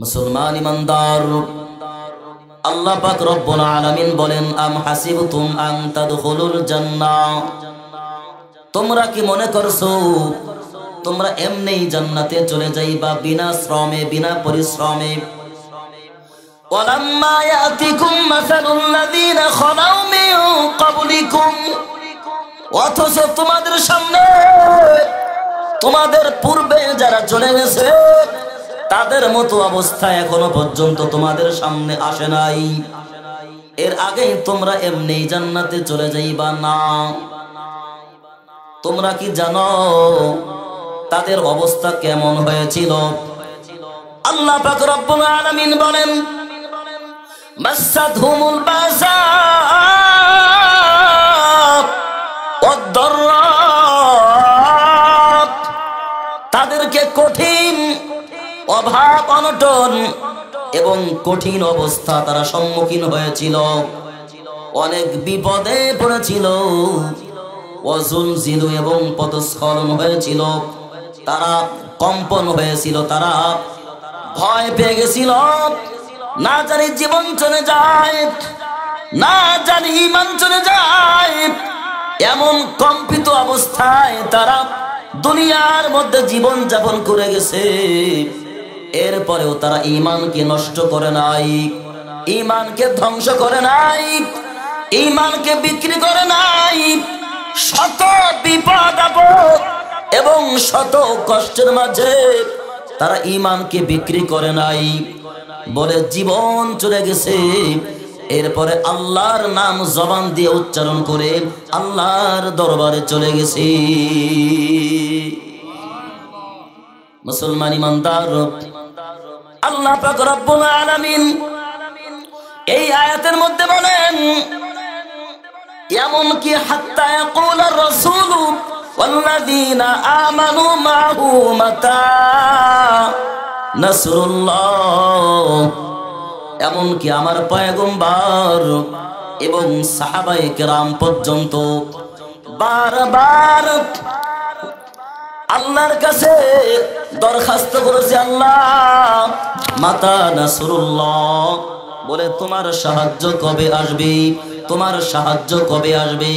মুসলমান ইমানদার, আল্লাহ পাক রব্বুল আলামিন বলেন, আম হাসিবতুম আন তাদখুলুল জান্নাহ, তোমরা কি মনে করছো তোমরা এমনিই জান্নাতে চলে যাইবা বিনা শ্রমে বিনা পরিশ্রমে? ওয়ালাম্মা ইয়াতিকুম মাসালুল লাযীনা খালাউ মিন ক্বাবলিকুম, অথচ তোমাদের সামনে তোমাদের পূর্বে যারা চলে গেছে তাদের মতো অবস্থা এখনো পর্যন্ত তোমাদের সামনে আসে নাই। এর আগেই তোমরা এমনি জান্নাতে চলে যাইবা না। তোমরা কি জানো তাদের অবস্থা কেমন হয়েছিল? আল্লাহ পাক রব্বুল আলামিন বলেন, মাসাতহুমুল বাসা ওয়াদ-দাররা, তাদেরকে কঠিন অভাব অনটন এবং কঠিন অবস্থা তারা সম্মুখীন হয়েছিল, অনেক বিপদে পড়েছিল, ওয়াজুলজিলু এবং পদস্খলন হয়েছিল, তারা কম্পন হয়েছিল, তারা ভয় পেয়ে গেছিল, না জানি জীবন চলে যায়, না জানি ঈমান চলে যায়, এমন কম্পিত অবস্থায় তারা দুনিয়ার মধ্যে জীবন যাপন করে গেছে। এরপরেও তারা ঈমানকে নষ্ট করে নাই, ঈমানকে ধ্বংস করে নাই, ঈমানকে বিক্রি করে নাই। শত বিপদ আপদ এবং শত কষ্টের মাঝে তারা ঈমানকে বিক্রি করে নাই বলে জীবন চলে গেছে। এরপরে আল্লাহর নাম জবান দিয়ে উচ্চারণ করে আল্লাহর দরবারে চলে গেছে। মুসলমান ইমানদার, আল্লাহ পাক রব্বুল আলামিন এই আয়াতের মধ্যে বলেন, এমন কি হাত্তা ইয়াকুলার রাসূলু ওয়াল্লাযীনা আমানু মাহু মাতা নাসরুল্লাহ, এমন কি আমার পয়গম্বর এবং সাহাবায়ে কেরাম পর্যন্ত বারবার আল্লাহর কাছে দরখাস্ত করেছে, আল্লাহ মাতা নাসরুল্লাহ, বলে তোমার সাহায্য কবে আসবে, তোমার সাহায্য কবে আসবে।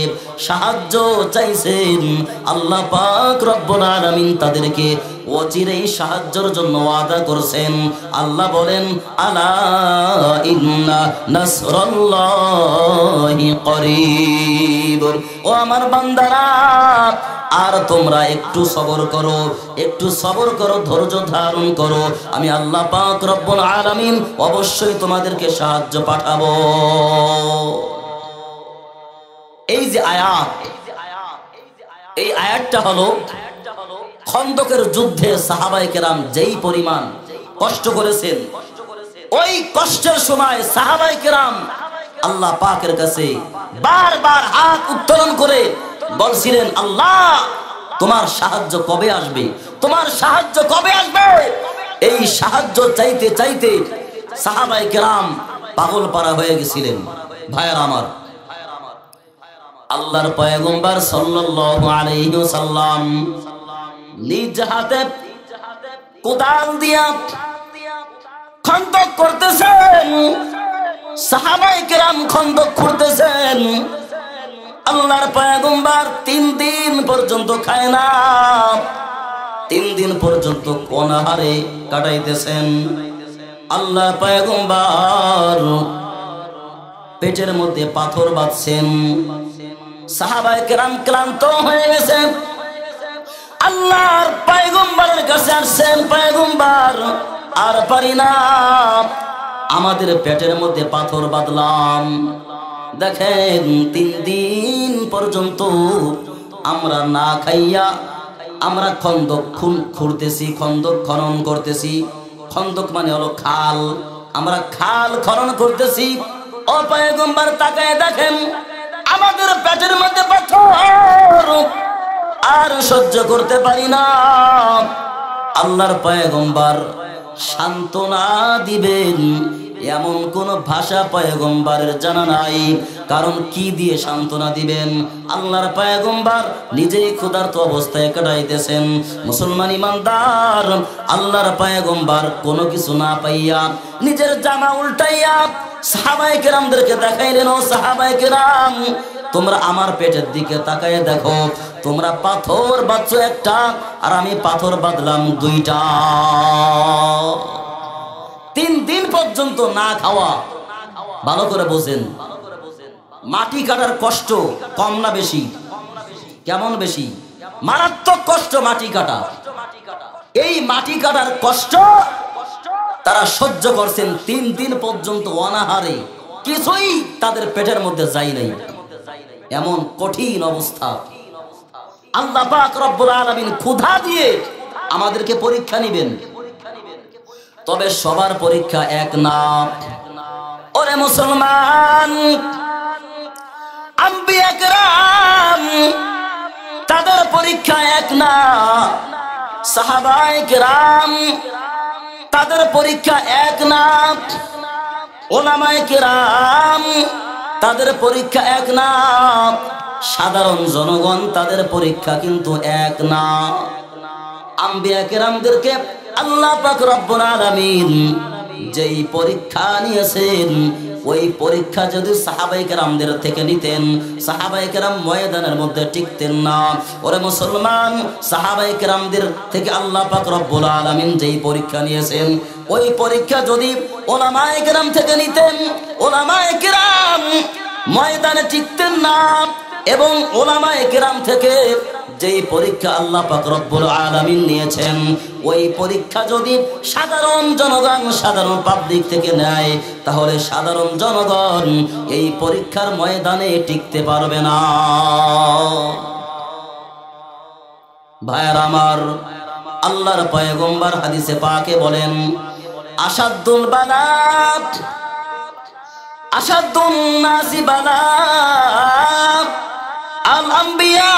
সাহায্য চাইছেন আল্লাহ পাক রব্বুল আলামিন, তাদেরকে অচিরেই সাহায্যের জন্য ওয়াদা করছেন। আল্লাহ বলেন, আলা ইন্না নাসরাল্লাহি করিব, ও আমার বান্দারা, আর তোমরা একটু সবর করো, একটু সবর করো, ধৈর্য ধারণ করো, আমি আল্লাহ পাক রব্বুল আলামিন অবশ্যই তোমাদেরকে সাহায্য পাঠাবো। এই যে আয়াত, এই আয়াতটা হলো খন্দকের যুদ্ধে সাহাবায়ে কেরাম যেই পরিমাণ কষ্ট করেছেন, ওই কষ্টের সময় সাহাবায়ে কেরাম আল্লাহ পাকের কাছে বারবার হাত উত্তোলন করে বলছিলেন, আল্লাহ তোমার সাহায্য কবে আসবে, তোমার সাহায্য কবে আসবে। এই সাহায্য চাইতে চাইতে সাহাবায়ে কেরাম পাগল পারা হয়ে গেছিলেন। ভাইয়ারা আমার, আল্লাহর পয়গম্বর সাল্লাল্লাহু আলাইহি ওয়াসাল্লাম নিজ হাতে কোদাল দিয়া খন্দক করতেছেন, সাহাবায়ে কেরাম খন্দক খুঁড়তেছেন। আল্লাহর পয়গম্বর 3 দিন পর্যন্ত খায় না, 3 দিন পর্যন্ত অনাহারে কাটাইতেছেন। আল্লাহর পয়গম্বর পেটের মধ্যে পাথর বাঁধছেন, সাহাবায়ে কেরাম ক্লান্ত হয়ে গেছেন। আল্লাহর পয়গম্বরের কাছে আসছেন, পয়গম্বর আর পারি না, আমাদের পেটের মধ্যে পাথর বাঁধলাম, দেখেন 3 দিন পর্যন্ত আমরা না খাইয়া আমরা খন্দক খুঁড়তেছি, খন্দক খনন করতেছি। খন্দক মানে হলো খাল, আমরা খাল খনন করতেছি। ও পয়গম্বর তাকায় দেখেন আমাদের পেটের মধ্যে পাথর, আর সহ্য করতে পারি না। আল্লাহর পয়গম্বর সান্ত্বনা দিবেন এমন কোন ভাষা পয়গম্বরের জানা নাই। কারণ কি দিয়ে সান্ত্বনা দিবেন? আল্লাহর পয়গম্বর নিজেই ক্ষুধার্ত অবস্থায় কাটাইতেছেন। মুসলমান ইমানদার, আল্লাহর পয়গম্বর কোনো কিছু না পাইয়া নিজের জামা উল্টাইয়া সাহাবায়ে কেরামদেরকে দেখাইলেন, ও সাহাবায়ে কেরাম, তোমরা আমার পেটের দিকে তাকায় দেখো, তোমরা পাথর বাঁধছো একটা, আর আমি পাথর বাঁধলাম দুইটা। 3 দিন পর্যন্ত না খাওয়া। ভালো করে বোঝেন, মাটি কাটার কষ্ট কম না বেশি? কেমন বেশি? মারাত্মক কষ্ট মাটি কাটা। এই মাটি কাটার কষ্ট তারা সহ্য করছেন 3 দিন পর্যন্ত অনাহারে, কিছুই তাদের পেটের মধ্যে যায় নাই। এমন কঠিন অবস্থা। আল্লাহ পাক রব্বুল আলামিন ক্ষুধা দিয়ে আমাদেরকে পরীক্ষা নেবেন। তবে সবার পরীক্ষা এক না। ওরে মুসলমান, আম্বিয়া কেরাম তাদের পরীক্ষা এক না, সাহাবায়ে কেরাম তাদের পরীক্ষা এক না, উলামায়ে কেরাম তাদের পরীক্ষা এক না, সাধারণ জনগণ তাদের পরীক্ষা কিন্তু এক না। আম্বিয়া কেরামদেরকে আল্লাহ পাক রব্বুল আলামিন যেই পরীক্ষা নিয়েছেন, ওই পরীক্ষা যদি সাহাবায়ে কেরামদের থেকে নিতেন, সাহাবায়ে কেরাম ময়দানের মধ্যে টিকতেন না। ওরে মুসলমান, সাহাবায়ে কেরামদের থেকে আল্লাহ পাক রব্বুল আলামিন যেই পরীক্ষা নিয়েছেন, ওই পরীক্ষা যদি উলামায়ে কেরাম থেকে নিতেন, উলামায়ে কেরাম ময়দানে টিকতেন না। এবং উলামায়ে কেরাম থেকে যেই পরীক্ষা আল্লাহ পাক রব্বুল আলামিন নিয়েছেন, ওই পরীক্ষা যদি সাধারণ জনগণ, সাধারণ পাবলিক থেকে নেয়, তাহলে সাধারণ জনগণ এই পরীক্ষার ময়দানে টিকতে পারবে না। ভাইয়ার আমার, আল্লাহর পয়গম্বর হাদিসে পাকে বলেন, আসাদুল বালাত, আসাদুন নাসি বালাত আল আম্বিয়া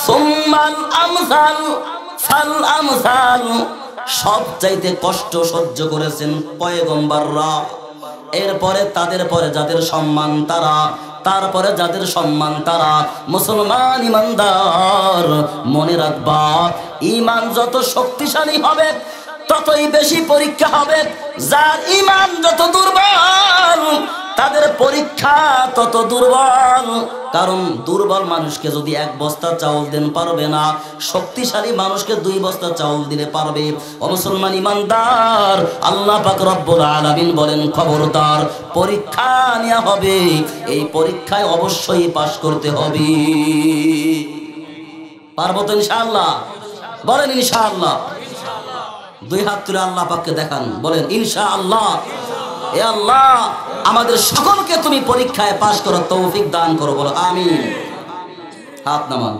সুম্মাল আমসাল ফাল আমসাল। সবচাইতে কষ্ট সহ্য করেছেন পয়গম্বররা, এরপরে তাদের পরে যাদের সম্মান তারা, তারপরে যাদের সম্মান তারা। মুসলমান ইমানদার, মনে রাখবা, ঈমান যত শক্তিশালী হবে ততই বেশি পরীক্ষা হবে। যার ঈমান যত দুর্বল তাদের পরীক্ষা তত দুর্বল। কারণ দুর্বল মানুষকে যদি 1 বস্তা চাউল দেন পারবে না, শক্তিশালী মানুষকে 2 বস্তা চাউল দিলে পারবে। ও মুসলমান ইমানদার, আল্লাহ পাক রব্বুল আলামিন বলেন, খবরদার, পরীক্ষা নেওয়া হবে, এই পরীক্ষায় অবশ্যই পাশ করতে হবে। পারবো তো ইনশাআল্লাহ? বলেন ইনশাআল্লাহ। 2 হাত তুলে আল্লাহ পাককে দেখান, বলেন ইনশাআল্লাহ। এ আল্লাহ, আমাদের সকলকে তুমি পরীক্ষায় পাশ করার তৌফিক দান করো, বলো আমিন। হাত নামান।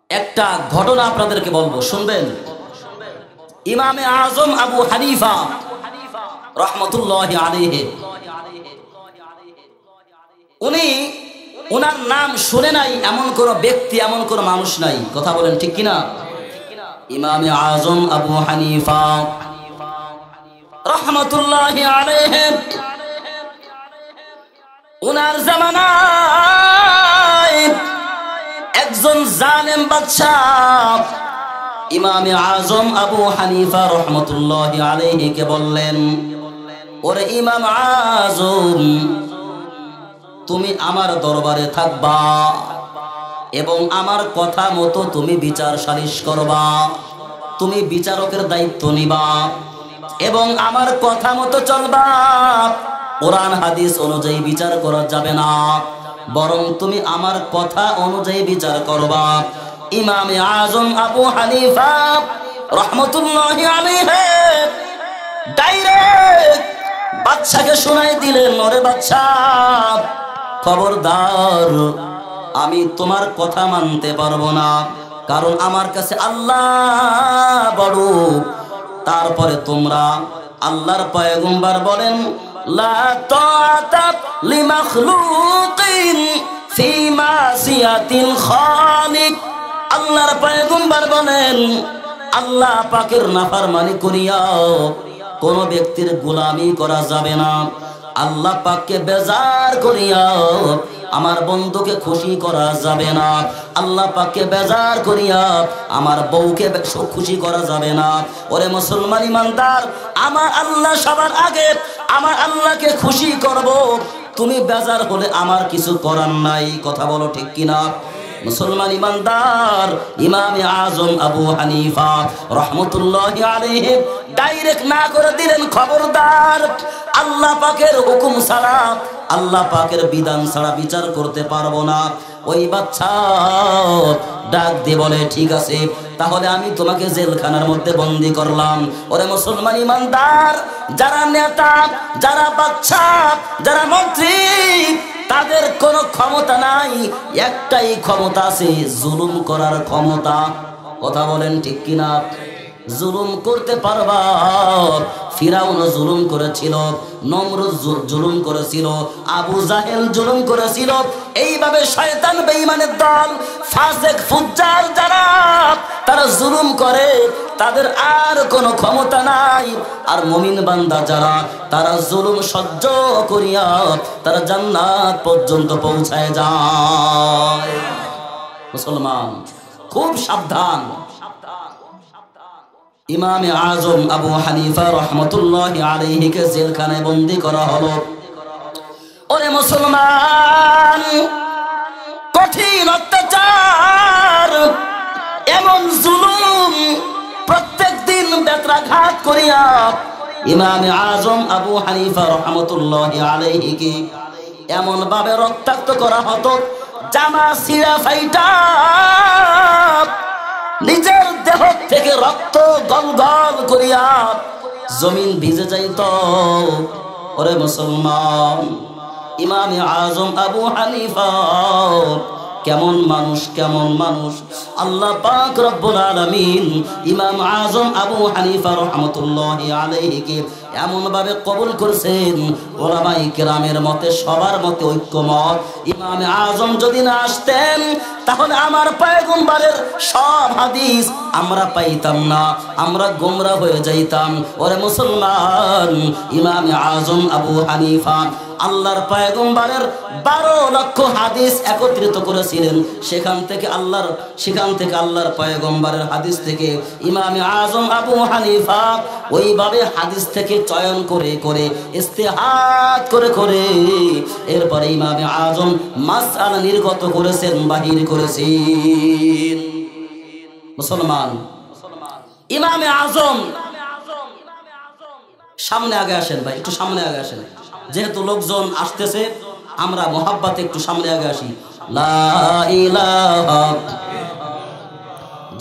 একটা ঘটনা আপনাদেরকে বলবো, শুনবেন। ইমামে আজম আবু হানিফা রহমতুল্লাহি আলাইহি, উনি, ওনার নাম শুনে নাই এমন কোন ব্যক্তি, এমন কোন মানুষ নাই। কথা বলেন ঠিক কিনা? ইমামে আজম আবু হানিফা রহমতুল্লাহি আলাইহি, উনার জামানায় একজন জালেম বাদশাহ ইমামে আজম আবু হানিফা রহমতুল্লাহি আলাইহি কে বললেন, ওরে ইমাম আজম, তুমি আমার দরবারে থাকবা এবং আমার কথা মতো তুমি বিচার সালিশ করবা, তুমি বিচারকের দায়িত্ব নিবা এবং আমার কথা মতো চলবা। কোরআন হাদিস অনুযায়ী বিচার করা যাবে না, বরং তুমি আমার কথা অনুযায়ী বিচার করবা। ইমামে আজম আবু হানিফা রহমতুল্লাহি আলাইহি ডাইরেক্ট বাদশাকে শোনাই দিলেন, ওরে বাদশাহ, খবরদার, আমি তোমার কথা মানতে পারবো না, কারণ আমার কাছে আল্লাহ বড়। তারপরে তোমরা, আল্লাহর পয়গম্বর বলেন, লা তাআতা লিমাখলুকিন ফি মাসিয়াতিল খালিক। আল্লাহর পয়গম্বর বলেন, আল্লাহ পাকের নাফরমানি করিয়া কোন ব্যক্তির গোলামি করা যাবে না। আল্লাহ পাককে বেজার করিয়া আমার বন্ধুকে খুশি করা যাবে না। আল্লাহ পাককে বেজার করিয়া আমার বউকে খুশি করা যাবে না। ওরে মুসলমান ইমানদার, আমার আল্লাহ সবার আগে আমার আল্লাহকে খুশি করব। তুমি বেজার হলে আমার কিছু করার নাই। কথা বলো ঠিক কিনা? মুসলমান ইমানদার, ইমামে আজম আবু হানিফা রহমতুল্লাহি আলাইহি ডাইরেক্ট না করে দিলেন, খবরদার, আল্লাহ পাকের হুকুম ছাড়া, আল্লাহ পাকের বিধান ছাড়া বিচার করতে পারবো না। ওই বাচ্চা ডাক দিয়ে বলে, ঠিক আছে, তাহলে আমি তোমাকে জেলখানার মধ্যে বন্দি করলাম। ওরে মুসলমান ইমানদার, যারা নেতা, যারা বাচ্চা, যারা মন্ত্রী, তাদের কোনো ক্ষমতা নাই, একটাই ক্ষমতা আছে, জুলুম করার ক্ষমতা। কথা বলেন ঠিক কিনা? জুলুম করতে পারবা। ফিরাউন জুলুম করেছিল, নমরুদ জুলুম করেছিল, আবু জাহেল জুলুম করেছিল। এইভাবে শয়তান বেঈমানের দল, ফাসিক ফুজ্জার যারা, তারা জুলুম করে, তাদের আর কোনো ক্ষমতা নাই। আর মুমিন বান্দা যারা, তারা জুলুম সহ্য করিয়া তারা জান্নাত পর্যন্ত পৌঁছায় যায়। মুসলমান খুব সাবধান। ইমামে আজম আবু হানিফা রহমতুল্লাহি আলাইহিকে জেলখানায় বন্দী করা হলো। ওরে মুসলমান, কঠিন অত্যাচার, এমন জুলুম প্রত্যেক দিন বেত্রাঘাত করিয়া ইমামে আজম আবু হানিফা রহমতুল্লাহি আলাইহিকে এমন ভাবে রক্তাক্ত করা হতো, জামা ছিঁড়া ফাইটা নিজের দেহ থেকে রক্ত গল গল করিয়া জমিন ভিজে যাইত। ওরে মুসলমান, ইমামে আজম আবু হানিফা কেমন মানুষ, কেমন মানুষ! আল্লাহ পাক রব্বুল আলামিন ইমাম আজম আবু হানিফা রহমতুল্লাহি আলাইহিকে এমন ভাবে কবুল করেছেন, ওলামায়ে কেরামের মতে, সবার মতে ঐক্যমত, ইমামে আজম যদি না আসতেন তাহলে আমার পয়গম্বরের সব হাদিস আমরা পাইতাম না, আমরা গোমরা হয়ে যাইতাম। ওরে মুসলমান, ইমামে আজম আবু হানিফা আল্লাহর পয়গম্বরের 12 লক্ষ হাদিস একত্রিত করেছিলেন। সেখান থেকে আল্লাহর পয়গম্বরের হাদিস থেকে ইমামে আজম আবু হানিফা ওইভাবে হাদিস থেকে চয়ন করে করে, ইস্তেহাদ করে করে, এরপরে ইমামে আজম মাসআলা নির্গত করেছেন, বাহির করেছেন। মুসলমান, ইমামে আজম, সামনে আগে আসেন ভাই, একটু সামনে আগে আসেন, যেহেতু লোকজন আসতেছে, আমরা মোহাব্বতে একটু সামনে আগে আসি। লা ইলাহা,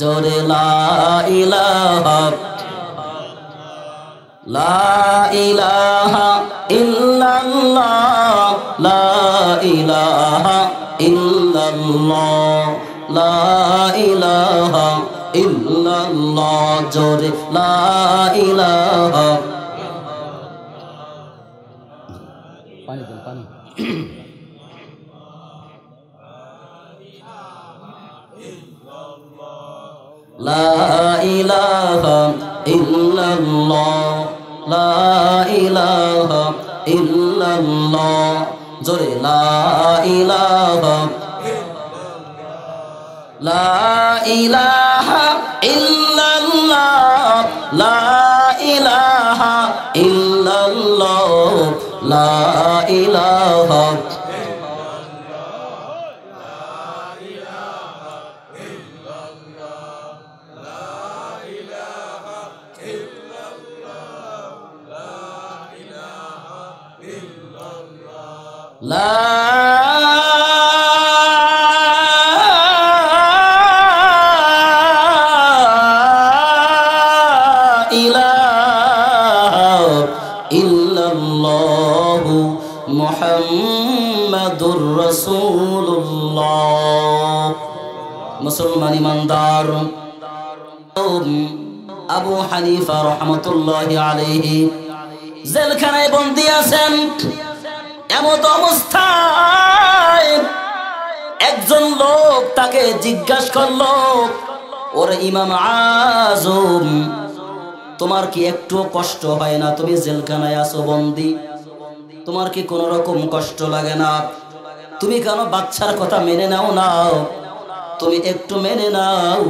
জোরে লা ইলাহা, লা ইলাহা ইল্লাল্লাহ, লা ইলাহা ইল্লাল্লাহ, লা ইলাহা ইল্লাল্লাহ, জোরে লা ইলাহা। পানি দেন, পানি। লা ইলাহা ইল্লাল্লাহ, লা ইলাহা ইল্লাল্লাহ, জোরে লা ইলাহা, লা ইলাহা ইল্লাল্লাহ, লা ইলাহা ইল্লাল্লাহ, লা ইলাহা। লা ইলাহা ইল্লাল্লাহু মুহাম্মাদুর রাসূলুল্লাহ। মুসলমান ইমানদার, আবু হানিফা রহমতুল্লাহি আলাইহি জেলখানায় বন্দী আছেন। এমত অবস্থায় একজন লোক তাকে জিজ্ঞাসা করলো, ওরে ইমাম আজম, তোমার কি একটু কষ্ট হয় না? তুমি জেলখানায় আছো বন্দি, তোমার কি কোনো রকম কষ্ট লাগে না? তুমি কেন বাচ্চার কথা মেনে নাও না? তুমি একটু মেনে নাও,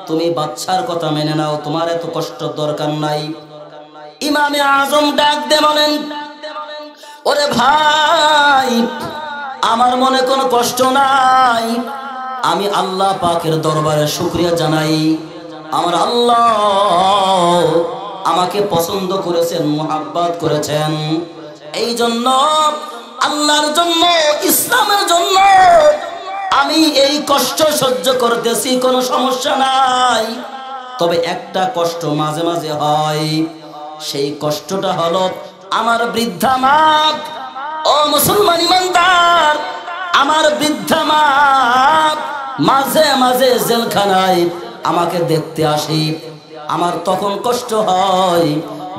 তুমি বাচ্চার কথা মেনে নাও, তোমার এত কষ্ট দরকার নাই। ইমামে আজম ডাক দে বলেন, ওরে ভাই, আমার মনে কোনো কষ্ট নাই। আমি আল্লাহ পাকের দরবারে শুকরিয়া জানাই, আমার আল্লাহ আমাকে পছন্দ করেছেন, মুহাব্বত করেছেন। এই জন্য আল্লাহর জন্য, ইসলামের জন্য আমি এই কষ্ট সহ্য করতেছি, কোনো সমস্যা নাই। তবে একটা কষ্ট মাঝে মাঝে হয়, সেই কষ্টটা হলো আমার বৃদ্ধা মা। ও মুসলমান ইমানদার, আমার বৃদ্ধা মা মাঝে মাঝে জেলখানায় আমাকে দেখতে আসি। আমার তখন কষ্ট হয়,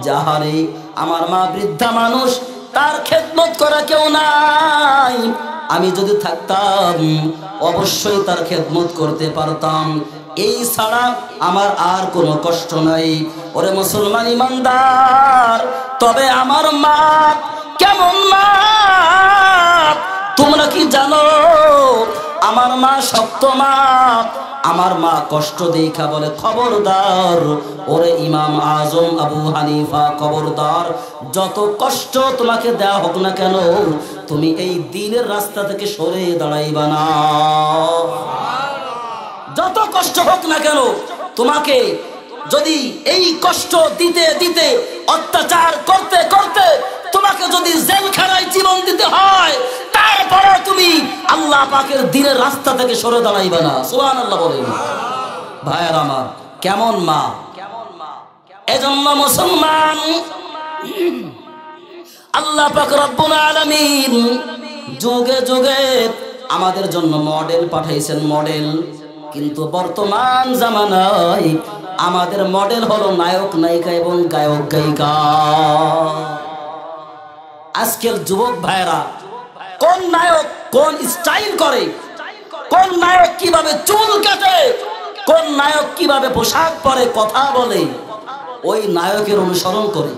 যাহারে আমার মা বৃদ্ধা মানুষ, তার খেদমত করা কেউ নাই। আমি যদি থাকতাম অবশ্যই তার খেদমত করতে পারতাম, এই ছাড়া আমার আর কোনো কষ্ট নাই। ওরে মুসলমান ইমানদার, তবে আমার মা কেমন মা তোমরা কি জানো? আমার মা শক্ত মা, আমার মা কষ্ট দেখা বলে, খবরদার ওরে ইমাম আজম আবু হানিফা, খবরদার, যত কষ্ট তোমাকে দেয়া হোক না কেন, তুমি এই দ্বীনের রাস্তা থেকে সরে দাঁড়াইবা না। যত কষ্ট হোক না কেন, তোমাকে যদি এই কষ্ট দিতে দিতে, অত্যাচার করতে করতে তোমাকে যদি জেলখানায় জীবন দিতে হয়, তারপরে তুমি আল্লাহ পাকের দ্বীনের রাস্তা থেকে সরে দাঁড়াইবা না। সুবহানাল্লাহ বলেন। ভাইয়ের আমার, কেমন মা! এজন্য মুসলমান, আল্লাহ পাক রব্বুল আলামিন যুগে যুগে আমাদের জন্য মডেল পাঠাইছেন, মডেল। কিন্তু বর্তমান জামানায় আমাদের মডেল হলো নায়ক নায়িকা এবং গায়ক গায়িকা। আজকের যুবক ভাইরা কোন নায়ক কোন স্টাইল করে, কোন নায়ক কিভাবে চুল কাটে, কোন নায়ক কিভাবে পোশাক পরে, কথা বলে, ওই নায়কের অনুসরণ করে,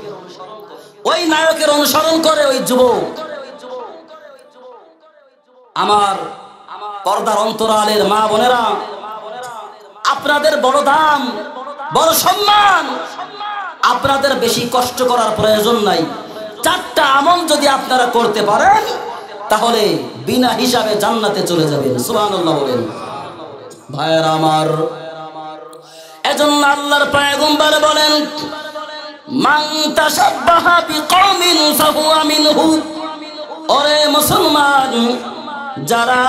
ওই নায়কের অনুসরণ করে ওই যুবক। আমার পর্দার অন্তরালের মা বোনেরা, আপনাদের বড় দাম, বড় সম্মান, আপনাদের বেশি কষ্ট করার প্রয়োজন নাই। 4টা আমল যদি আপনারা করতে পারেন, তাহলে বিনা হিসাবে জান্নাতে চলে যাবেন। সুবহানাল্লাহ বলেন। ভাইয়েরা আমার, এজন্য আল্লাহর পয়গম্বর বলেন, মান তাশাব্বাহা বিকওমিন ফাহুয়া মিনহু। ওরে মুসলমান, যারা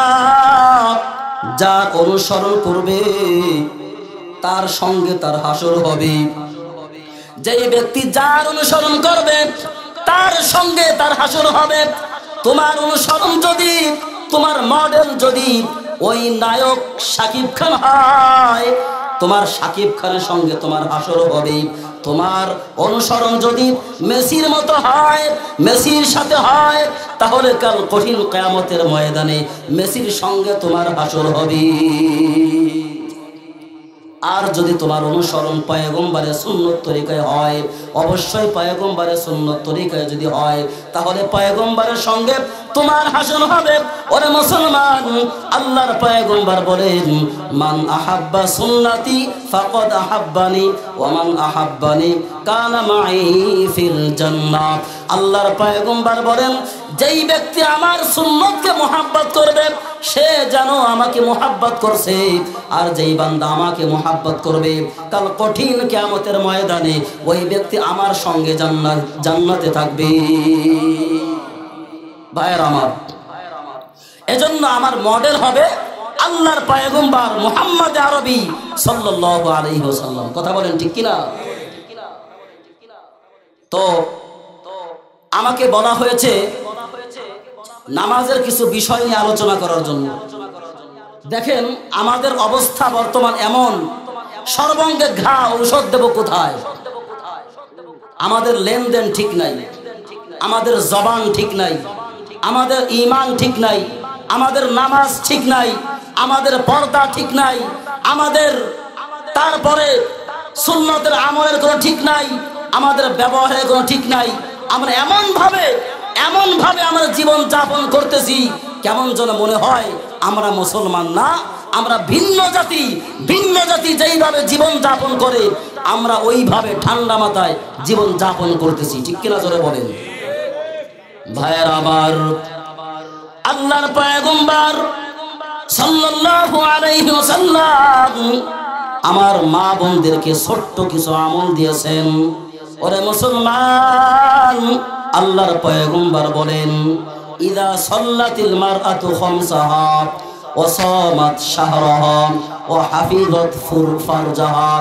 যার অনুসরণ করবে তার সঙ্গে তার হাসর হবে। যেই ব্যক্তি যার অনুসরণ করবে তার সঙ্গে তার হাসর হবে। তোমার অনুসরণ যদি, তোমার মডেল যদি ওই নায়ক শাকিব খান হয়, তোমার শাকিব খানের সঙ্গে তোমার হাসর হবে। তোমার অনুসরণ যদি মেসির মতো হয়, মেসির সাথে হয়, তাহলে কাল কঠিন কিয়ামতের ময়দানে মেসির সঙ্গে তোমার হাসর হবে। আর যদি তোমার অনুসরণ পয়গম্বরের সুন্নত তরিকায় হয়, অবশ্যই পয়গম্বরের সুন্নত তরিকায় যদি হয়, তাহলে পয়গম্বরের সঙ্গে তোমার হাসর হবে। ওরে মুসলমান, আল্লাহর পয়গম্বর বলেন, মান আহাব্বা সুন্নতি ফাকাদ আহাব্বানি ওয়া মান আহাব্বানি কানা মাই ফিল জান্নাহ। আল্লাহর পয়গম্বর বলেন, যেই ব্যক্তি আমার সুন্নতকে মুহাব্বত করবে সে যেন আমাকে মুহাব্বত করছে, আর যেই বান্দা আমাকে মুহাব্বত করবে কাল কঠিন কিয়ামতের ময়দানে ওই ব্যক্তি আমার সঙ্গে জান্নাতে থাকবে। ভাইয়ের আমার, এজন্য আমার মডেল হবে আল্লাহর পয়গম্বর মুহাম্মদ আরবি সাল্লাল্লাহু আলাইহি ওয়াসাল্লাম। কথা বলেন ঠিক কিনা? তো আমাকে বলা হয়েছে নামাজের কিছু বিষয় নিয়ে আলোচনা করার জন্য। দেখেন আমাদের অবস্থা বর্তমান এমন, সর্বাঙ্গে ঘা, ঔষধ দেব কোথায়? আমাদের লেনদেন ঠিক নাই, আমাদের জবান ঠিক নাই, আমাদের ঈমান ঠিক নাই, আমাদের নামাজ ঠিক নাই, আমাদের পর্দা ঠিক নাই, আমাদের তারপরে সুন্নতের আমলের কোনো ঠিক নাই, আমাদের ব্যবহারের কোনো ঠিক নাই। আমরা এমন ভাবে আমরা জীবন যাপন করতেছি, কেমন যেন মনে হয় আমরা মুসলমান না, আমরা ভিন্ন জাতি যেইভাবে জীবন যাপন করে আমরা ওইভাবে ঠান্ডা মাথায় জীবন যাপন করতেছি। ঠিক কিনা জোরে বলেন? ভাইয়ের আমার, আল্লাহর পয়গম্বর সাল্লাল্লাহু আলাইহি ওয়াসাল্লাম আমার মা বোনদেরকে ছোট্ট কিছু আমল দিয়েছেন। ওরে মুসলমান, আল্লাহর পয়গম্বর বলেন, ইদা সাল্লাতিল মারআতু খামসাহা ওয়া সামাত শাহরাহা ওয়া হাফিযাত ফারজাহা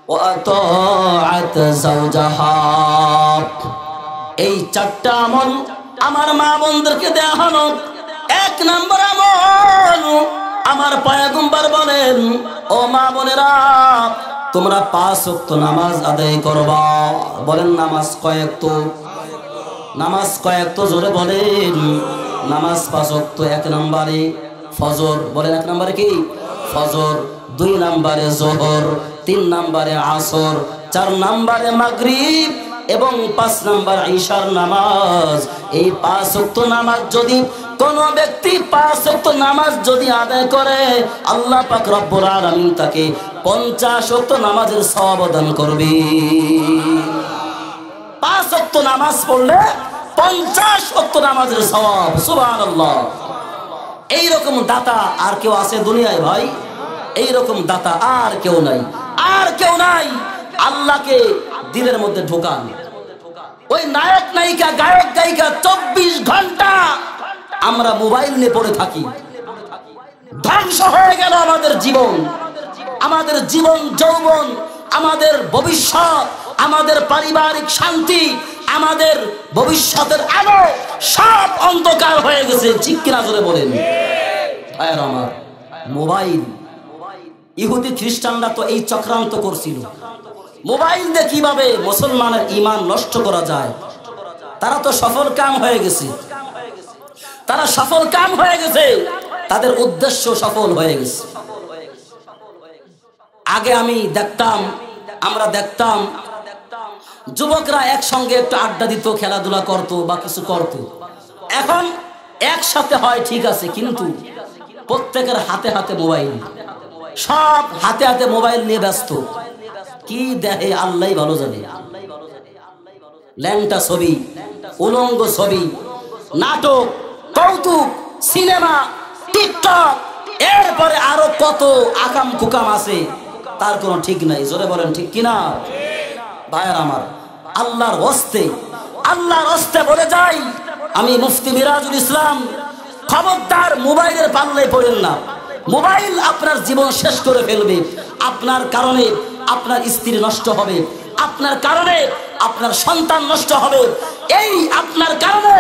ওয়া আতাআত যাওজাহা। এই চারটা আমল আমার মা বোনদেরকে দেয়া হলো। এক নম্বর আমল, আমার পয়গম্বর বলেন, ও মা বোনেরা, তোমরা 5 ওয়াক্ত নামাজ আদায় করবা। বলেন নামাজ কয়েকত? নামাজ কয়েকত? জোরে বলেন। নামাজ 5 ওয়াক্ত। 1 নম্বরে ফজর, বলেন 1 নম্বরে কি? ফজর। 2 নম্বরে যোহর, 3 নম্বরে আসর, 4 নম্বরে মাগরিব এবং 5 নম্বর ঈশার নামাজ। এই 5 ওয়াক্ত নামাজ যদি কোন ব্যক্তি 5 ওয়াক্ত নামাজ যদি আদায় করে, আল্লাহ পাক রব্বুল আলামিন তাকে 50 ওয়াক্ত নামাজের সওয়াব দান করবে। 5 ওয়াক্ত নামাজ পড়লে 50 ওয়াক্ত নামাজের সওয়াব। সুবহানাল্লাহ। এইরকম দাতা আর কেউ আছে দুনিয়ায় ভাই? এইরকম দাতা আর কেউ নাই, আর কেউ নাই। আল্লাহকে দিলের মধ্যে ঢোকান। ওই নায়ক নায়িকা, গায়ক গায়িকা 24 ঘন্টা আমরা মোবাইল নিয়ে পড়ে থাকি। ধ্বংস হয়ে গেল আমাদের জীবন, আমাদের জীবন যৌবন, আমাদের ভবিষ্যৎ, আমাদের পারিবারিক শান্তি, আমাদের ভবিষ্যতের আলো সব অন্ধকার হয়ে গেছে। ঠিক কিনা জোরে বলেন? ভাইয়ের আমার, মোবাইল, ইহুদি খ্রিস্টানরা তো এই চক্রান্ত করছিল। মোবাইল দিয়ে কিভাবে মুসলমানের ঈমান নষ্ট করা যায়, তারা তো সফল কাম হয়ে গেছে। তারা সফল কাম হয়ে গেছে, তাদের উদ্দেশ্য সফল হয়ে গেছে। আগে আমরা দেখতাম যুবকরা একসঙ্গে একটু আড্ডা দিত, খেলাধুলা করত বা কিছু করত। এখন একসাথে হয় ঠিক আছে, কিন্তু প্রত্যেকের হাতে হাতে মোবাইল, সব হাতে হাতে মোবাইল নিয়ে ব্যস্ত। কি দেখে আল্লাহই ভালো জানে। ল্যাংটা ছবি, উলঙ্গ ছবি, নাটক, কৌতুক, সিনেমা, টিকটক, এরপরে আরো কত আকাম কুকাম আছে, তার কোনো ঠিক নাই। জোরে বলেন ঠিক কিনা? ভাইয়ের আমার, আল্লাহর হস্তে বলে যাই, আমি মুফতি মিরাজুল ইসলাম, খবরদার মোবাইলের পাল্লায় পড়েন না। মোবাইল আপনার জীবন শেষ করে ফেলবে। আপনার কারণে আপনার স্ত্রী নষ্ট হবে, আপনার কারণে আপনার সন্তান নষ্ট হবে, এই আপনার কারণে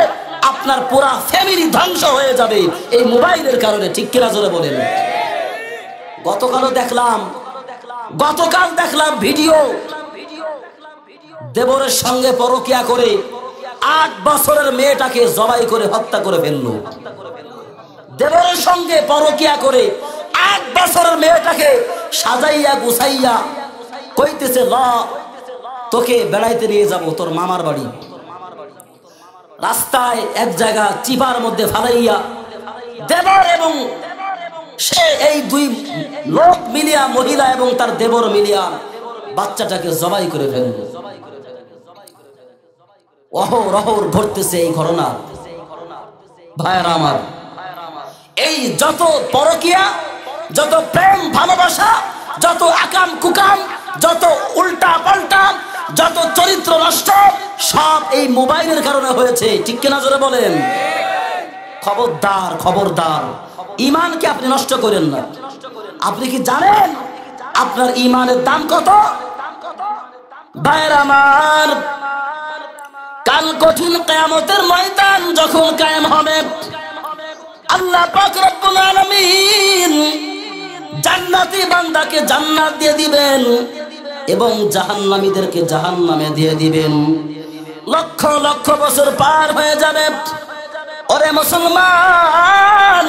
আপনার পুরা ফ্যামিলি ধ্বংস হয়ে যাবে এই মোবাইলের কারণে। ঠিক কিনা জোরে বলেন? গতকাল দেখলাম ভিডিও, দেবরের সঙ্গে পরকিয়া করে 8 বছরের মেয়েটাকে জবাই করে হত্যা করে ফেললো। দেবরের সঙ্গে পরকিয়া করে 8 বছরের মেয়েটাকে সাজাইয়া গুছাইয়া কইতেছে, ল তোকে বেড়াইতে নিয়ে যাব তোর মামার বাড়ি। রাস্তায় এক জায়গা চিপার মধ্যে ফালাইয়া দেবর এবং সে, এই 2 লোক মিলিয়া, মহিলা এবং তার দেবর মিলিয়া বাচ্চাটাকে জবাই করে ফেলল। অহরহ ঘটতেছে এই ঘটনা। ভাইয়েরা আমার, এই যত পরকিয়া, যত প্রেম ভালোবাসা, যত আকাম কুকাম, যত উল্টা পাল্টা, যত চরিত্র নষ্ট, সব এই মোবাইলের কারণে হয়েছে। ঠিক কিনা জোরে বলেন? খবরদার, ঈমানকে আপনি নষ্ট করেন না। আপনি কি জানেন আপনার ঈমানের দাম কত? ভাইয়েরা আমার, কাল কঠিন কিয়ামতের ময়দান যখন কায়েম হবে, আল্লাহ পাক রব্বুল আলামিন জান্নাতি বান্দাকে জান্নাত দিয়ে দিবেন এবং জাহান্নামীদেরকে জাহান্নামে দিয়ে দিবেন। লক্ষ লক্ষ বছর পার হয়ে যাবে। ওরে মুসলমান,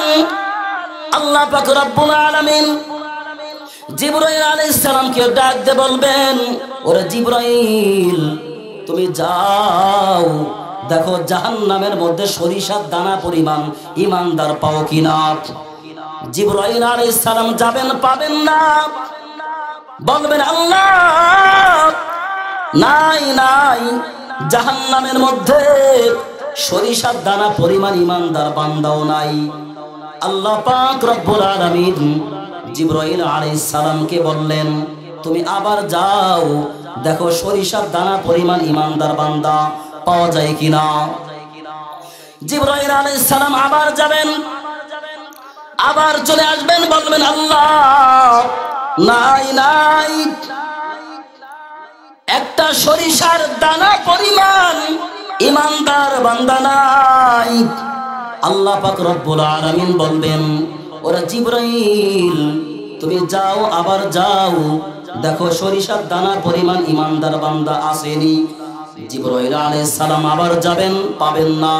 আল্লাহ পাক রব্বুল আলামিন জিবরাইল আলাইহিস সালামকে ডাক দিয়ে বলবেন, ওরে জিবরাইল তুমি যাও, দেখো জাহান্নামের মধ্যে সরিষার দানা পরিমাণ ঈমানদার পাও কিনা। জিবরাইল আলাইহিস সালাম যাবেন, পাবেন না। বলবেন আল্লাহ নাই নাই, জাহান্নামের মধ্যে সরিষার দানা পরিমাণ ঈমানদার বান্দাও নাই। আল্লাহ পাক রব্বুল আলামিন জিবরাইল আলাইহিস সালামকে বললেন, তুমি আবার যাও, দেখো সরিষার দানা পরিমাণ ঈমানদার বান্দা পাওয়া যায় কিনা। জিবরাইল আলাইহিস সালাম আবার যাবেন, আবার চলে আসবেন, বলবেন আল্লাহ নাই নাই, একটা সরিষার দানা পরিমাণ ঈমানদার বান্দা নাই। আল্লাহ পাক রব্বুল আলামিন বলবেন, ওরে জিবরাইল তুমি যাও, আবার যাও, দেখো সরিষার দানা পরিমাণ ঈমানদার বান্দা আসেনি। জিবরাইল আলাইহিস সালাম আবার যাবেন, পাবেন না।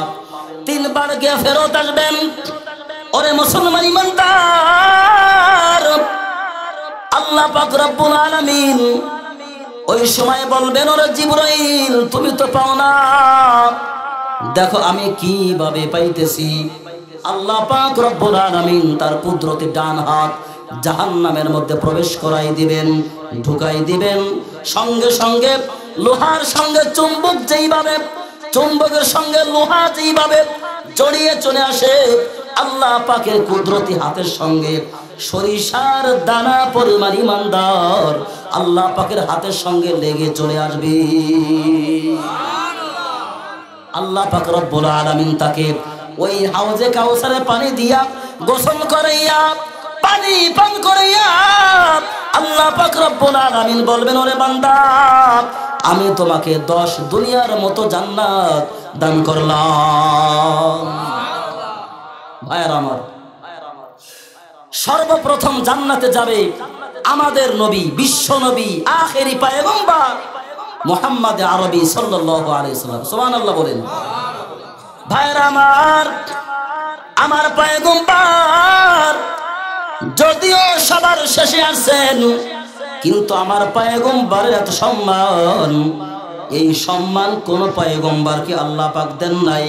তিনবার গিয়ে ফেরত আসবেন, ওরে মুসলমান ঈমানদার, আল্লাহ পাক রব্বুল আলামিন ওই সময় বলবেন, ওরে জিবরাইল তুমি তো পাও না, দেখো আমি কিভাবে পাইতেছি। আল্লাহ পাক রব্বুল আলামিন তার কুদরতি ডান হাত জাহান্নামের মধ্যে প্রবেশ করাই দিবেন, ঢুকাই দিবেন। সঙ্গে সঙ্গে লোহার সঙ্গে চুম্বক যেইভাবে, চুম্বকের সঙ্গে লোহা যেইভাবে জড়িয়ে চলে আসে, আল্লাহ পাকের কুদরতি হাতের সঙ্গে সরিষার দানা পরিমাণ ঈমানদার আল্লাহ পাকের হাতের সঙ্গে লেগে চলে আসবে। আল্লাহ পাক রব্বুল আলামিন তাকে ওই হাউজে কাউসারে পানি দিয়া গোসল করাইয়া, পানি পান করাইয়া, আল্লাহ পাক রব্বুল আলামিন বলবেন, ওরে বান্দা আমি তোমাকে 10 দুনিয়ার মতো জান্নাত দান করলাম। ভাইরা আমার, সর্বপ্রথম জান্নাতে যাবে আমাদের নবী, বিশ্ব নবী, আখেরি পয়গম্বর মুহাম্মদ আরবি সাল্লাল্লাহু আলাইহি সাল্লাম। সুবহানাল্লাহ বলেন। ভাইরা আমার, আমার পয়গম্বর যদিও সবার শেষে আছেন, কিন্তু আমার পয়গম্বরের এত সম্মান, এই সম্মান কোন পয়গম্বরকে আল্লাহ পাক দেন নাই।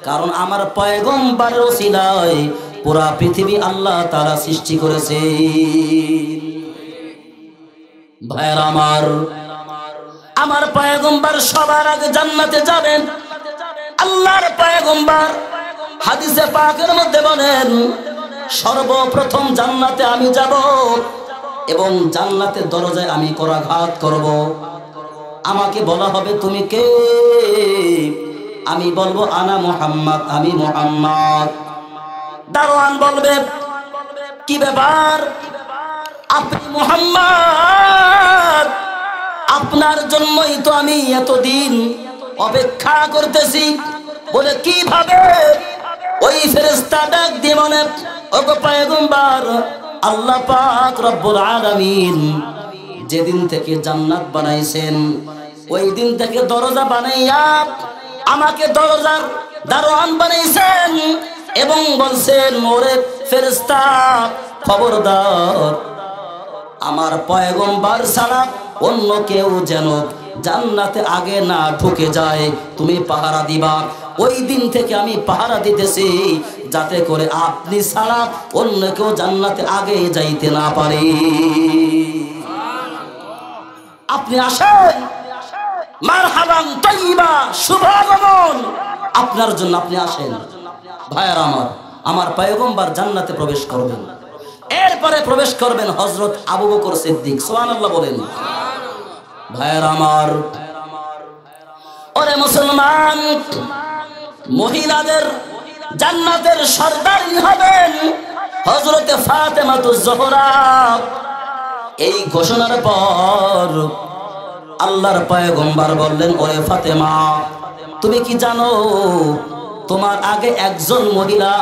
কারণ আমার পয়গম্বরের ওসিলায় পুরা পৃথিবী আল্লাহ তাআলা সৃষ্টি করেছে। ভাইরা আমার, আমার পয়গম্বর সবার আগে জান্নাতে যাবেন। আল্লাহর পয়গম্বর হাদিসে পাকের মধ্যে বলেন, সর্বপ্রথম জান্নাতে আমি যাব এবং জান্নাতের দরজায় আমি করাঘাত করব। আমাকে বলা হবে তুমি কে? আমি বলবো আনা মুহাম্মদ, আমি মুহাম্মদ। দারোয়ান বলবে, কি ব্যাপার আপনি মুহাম্মদ? আপনার জন্যই তো আমি এতদিন অপেক্ষা করতেছি। বলে কিভাবে? ওই ফেরেশতা ডাক দিয়ে বলে, ওগো পয়গম্বর, আল্লাহ পাক রব্বুল আলামিন যেদিন থেকে জান্নাত বানাইছেন, ওই দিন থেকে দরজা বানাইয়া আমাকে দরজার দারোয়ান বানাইছেন এবং বলছেন, ওরে ফেরেশতা খবরদার, আমার পয়গম্বর ছাড়া অন্য কেউ যেন জান্নাতে আগে না ঢুকে যায়, তুমি পাহারা দিবা। ওই দিন থেকে আমি পাহারা দিতেছি, যাতে করে আপনি ছাড়া অন্য কেউ জান্নাতে আগে যাইতে না পারে। আপনি আসেন, মারহাবান তাইয়্যিবা, শুভাগমন আপনার জন্য, আপনি আসেন। ভাইয়ার আমার, আমার পয়গম্বর জান্নাতে প্রবেশ করবেন। এরপরে প্রবেশ করবেন হযরত আবু বকর সিদ্দিক। সুবহানাল্লাহ বলেন। ভাইয়ার আমার, ওরে মুসলমান, মহিলাদের জান্নাতের সর্দারী হবেন হযরত ফাতেমাতুজ জোহরা। এই ঘোষণার পর আল্লাহর পয়গম্বর বললেন, ওরে ফাতেমা, তুমি কি জানো তোমার আগে একজন মহিলা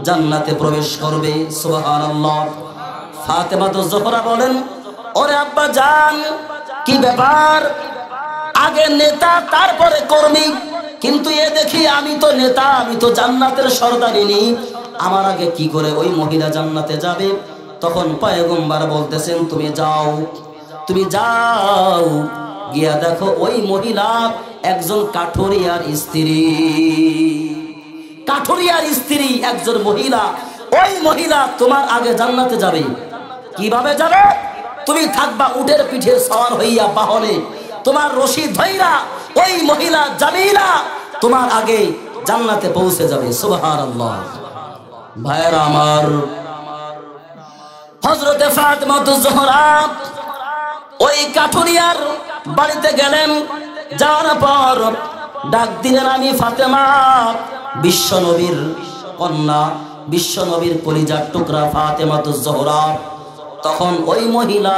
জান্নাতে প্রবেশ করবে? সুবহানাল্লাহ। ফাতেমাতুজ জোহরা বলেন, ওরে আব্বা জান, কি ব্যাপার? আগে নেতা তারপরে কর্মী, কিন্তু এ দেখি আমি তো নেতা, আমি তো জান্নাতের সর্দারিনী, আমার আগে কি করে ওই মহিলা জান্নাতে যাবে? তখন পয়গম্বর বলতেছেন তুমি যাও, তুমি যাও, গিয়া দেখো ওই মহিলা একজন কাঠুরিয়ার স্ত্রী, কাঠুরিয়ার স্ত্রী একজন মহিলা। ওই মহিলা তোমার আগে জান্নাতে যাবে। কিভাবে যাবে? তুমি থাকবা উটের পিঠে সওয়ার হইয়া বাহনে, তোমার রশি ধইরা ওই মহিলা জামিলা তোমার আগে জান্নাতে পৌঁছে যাবে। সুবহানাল্লাহ। ভাইরা আমার, হযরতে ফাতেমাতুজ জোহরা ওই কাঠুরিয়ার বাড়িতে গেলেন। যাওয়ার পর ডাক দিলেন, আমি ফাতেমা, বিশ্ব নবীর কন্যা, বিশ্ব নবীর কলিজার টুকরা ফাতেমাতুজ জোহরা। তখন ওই মহিলা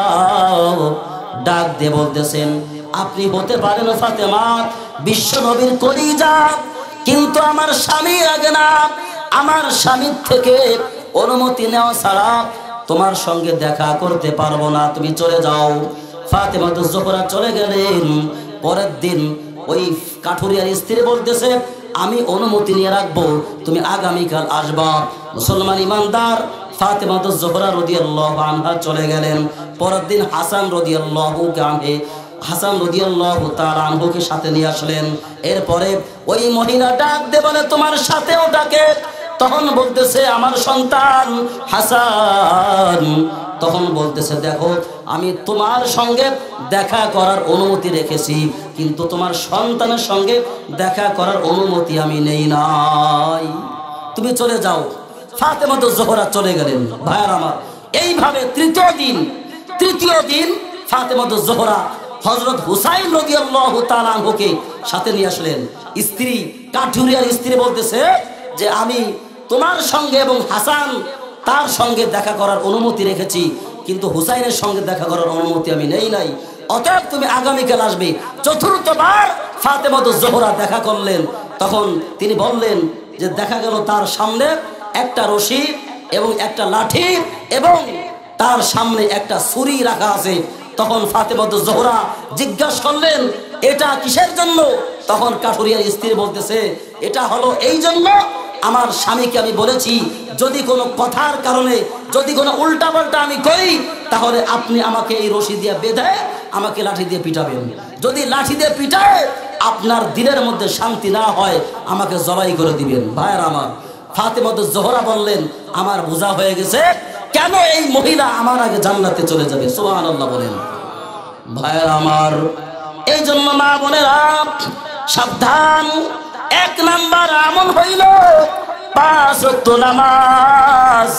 ডাক দিয়ে বলতেছেন, আপনি হতে পারেন ফাতেমা বিশ্ব নবীর কলিজা, কিন্তু আমার স্বামীর আগে না, আমার স্বামীর থেকে অনুমতি নেওয়া ছাড়া তোমার সঙ্গে দেখা করতে পারবো না, তুমি চলে যাও। ফাতেমাতুজ জোহরা চলে গেলেন। পরের দিন ওই কাঠুরিয়ার স্ত্রী বলতেছে, আমি অনুমতি নিয়ে রাখবো, তুমি আগামীকাল আসবা। মুসলমান ইমানদার ফাতেমাতুজ জোহরা রাদিয়াল্লাহু আনহা চলে গেলেন। পরের দিন হাসান রাদিয়াল্লাহু তাআলা আনহুকে সাথে নিয়ে আসলেন। এরপরে ওই মহিলা ডাক দিয়ে বলে, তোমার সাথেও ডাকে। তখন বলতেছে, আমার সন্তান হাসান। তখন বলতেছে, দেখো আমি তোমার সঙ্গে দেখা করার অনুমতি রেখেছি, কিন্তু তোমার সন্তানের সঙ্গে দেখা করার অনুমতি আমি নেই নাই, তুমি চলে যাও। ফাতেমাতুজ জোহরা চলে গেলেন। ভাইয়ার আমার, এইভাবে তৃতীয় দিন ফাতেমাতুজ জোহরা হযরত হুসাইন রাদিয়াল্লাহু তাআলা আনহুকে সাথে নিয়ে আসলেন। স্ত্রী, কাঠুরিয়ার স্ত্রী বলতেছে যে আমি তোমার সঙ্গে এবং হাসান তার সঙ্গে দেখা করার অনুমতি রেখেছি, কিন্তু হুসাইনের সঙ্গে দেখা করার অনুমতি আমি নেই নাই, অতএব তুমি আগামীকাল আসবে। চতুর্থবার ফাতেমাতুজ জোহরা দেখা করলেন। তখন তিনি বললেন যে দেখা গেল তার সামনে একটা রশি এবং একটা লাঠি এবং তার সামনে একটা ছুরি রাখা আছে। তখন ফাতেমাতুজ জোহরা জিজ্ঞাসা করলেন, এটা কিসের জন্য? তখন কাঠুরিয়ার স্ত্রী বলতেছে, এটা হলো এই জন্য, আমার স্বামীকে আমি বলেছি যদি কোনো কথার কারণে যদি কোনো উল্টাপাল্টা আমি করি, তাহলে আপনি আমাকে এই রশি দিয়ে বেঁধে আমাকে লাঠি দিয়ে পিটাবেন। যদি লাঠি দিয়ে পিটায় আপনার দিলের মধ্যে শান্তি না হয়, আমাকে জবাই করে দিবেন। ভাইয়ের আমার, ফাতেমাতুজ জোহরা বললেন, আমার বোঝা হয়ে গেছে, কেন এই মহিলা আমার আগে জান্নাতে চলে যাবে। সুবহানাল্লাহ বলেন। ভাইয়ের আমার, এই জন্য মা বোনেরা সাবধান। 1 নাম্বার আমল হইল 5 ওয়াক্ত নামাজ।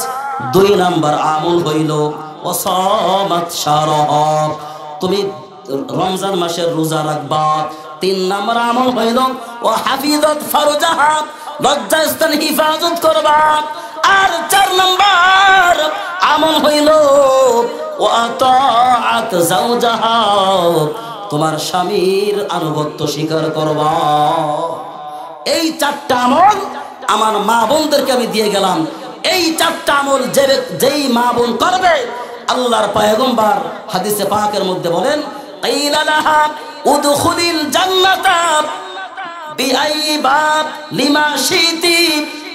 2 নাম্বার আমল হইল ওয়াসামাত শারহ, তুমি রমজান মাসের রোজা রাখবা। 3 নাম্বার আমল হইল ওয়া হাফিজাত ফারজাহা, লজ্জাস্থান হিফাজত করবা। আর 4 নাম্বার আমল হইল ওয়া তাআত যাওজাহা, তোমার স্বামীর আনুগত্য স্বীকার করবা। এই 4টা আমল আমার মা বোনদেরকে আমি দিয়ে গেলাম। এই 4টা আমল যেই মা বোন করবে, আল্লাহর পয়গম্বর হাদিসে পাকের মধ্যে বলেন, কাইলা লাহা উদখুলিল জান্নাতা বিআই বাব লিমা শিতি।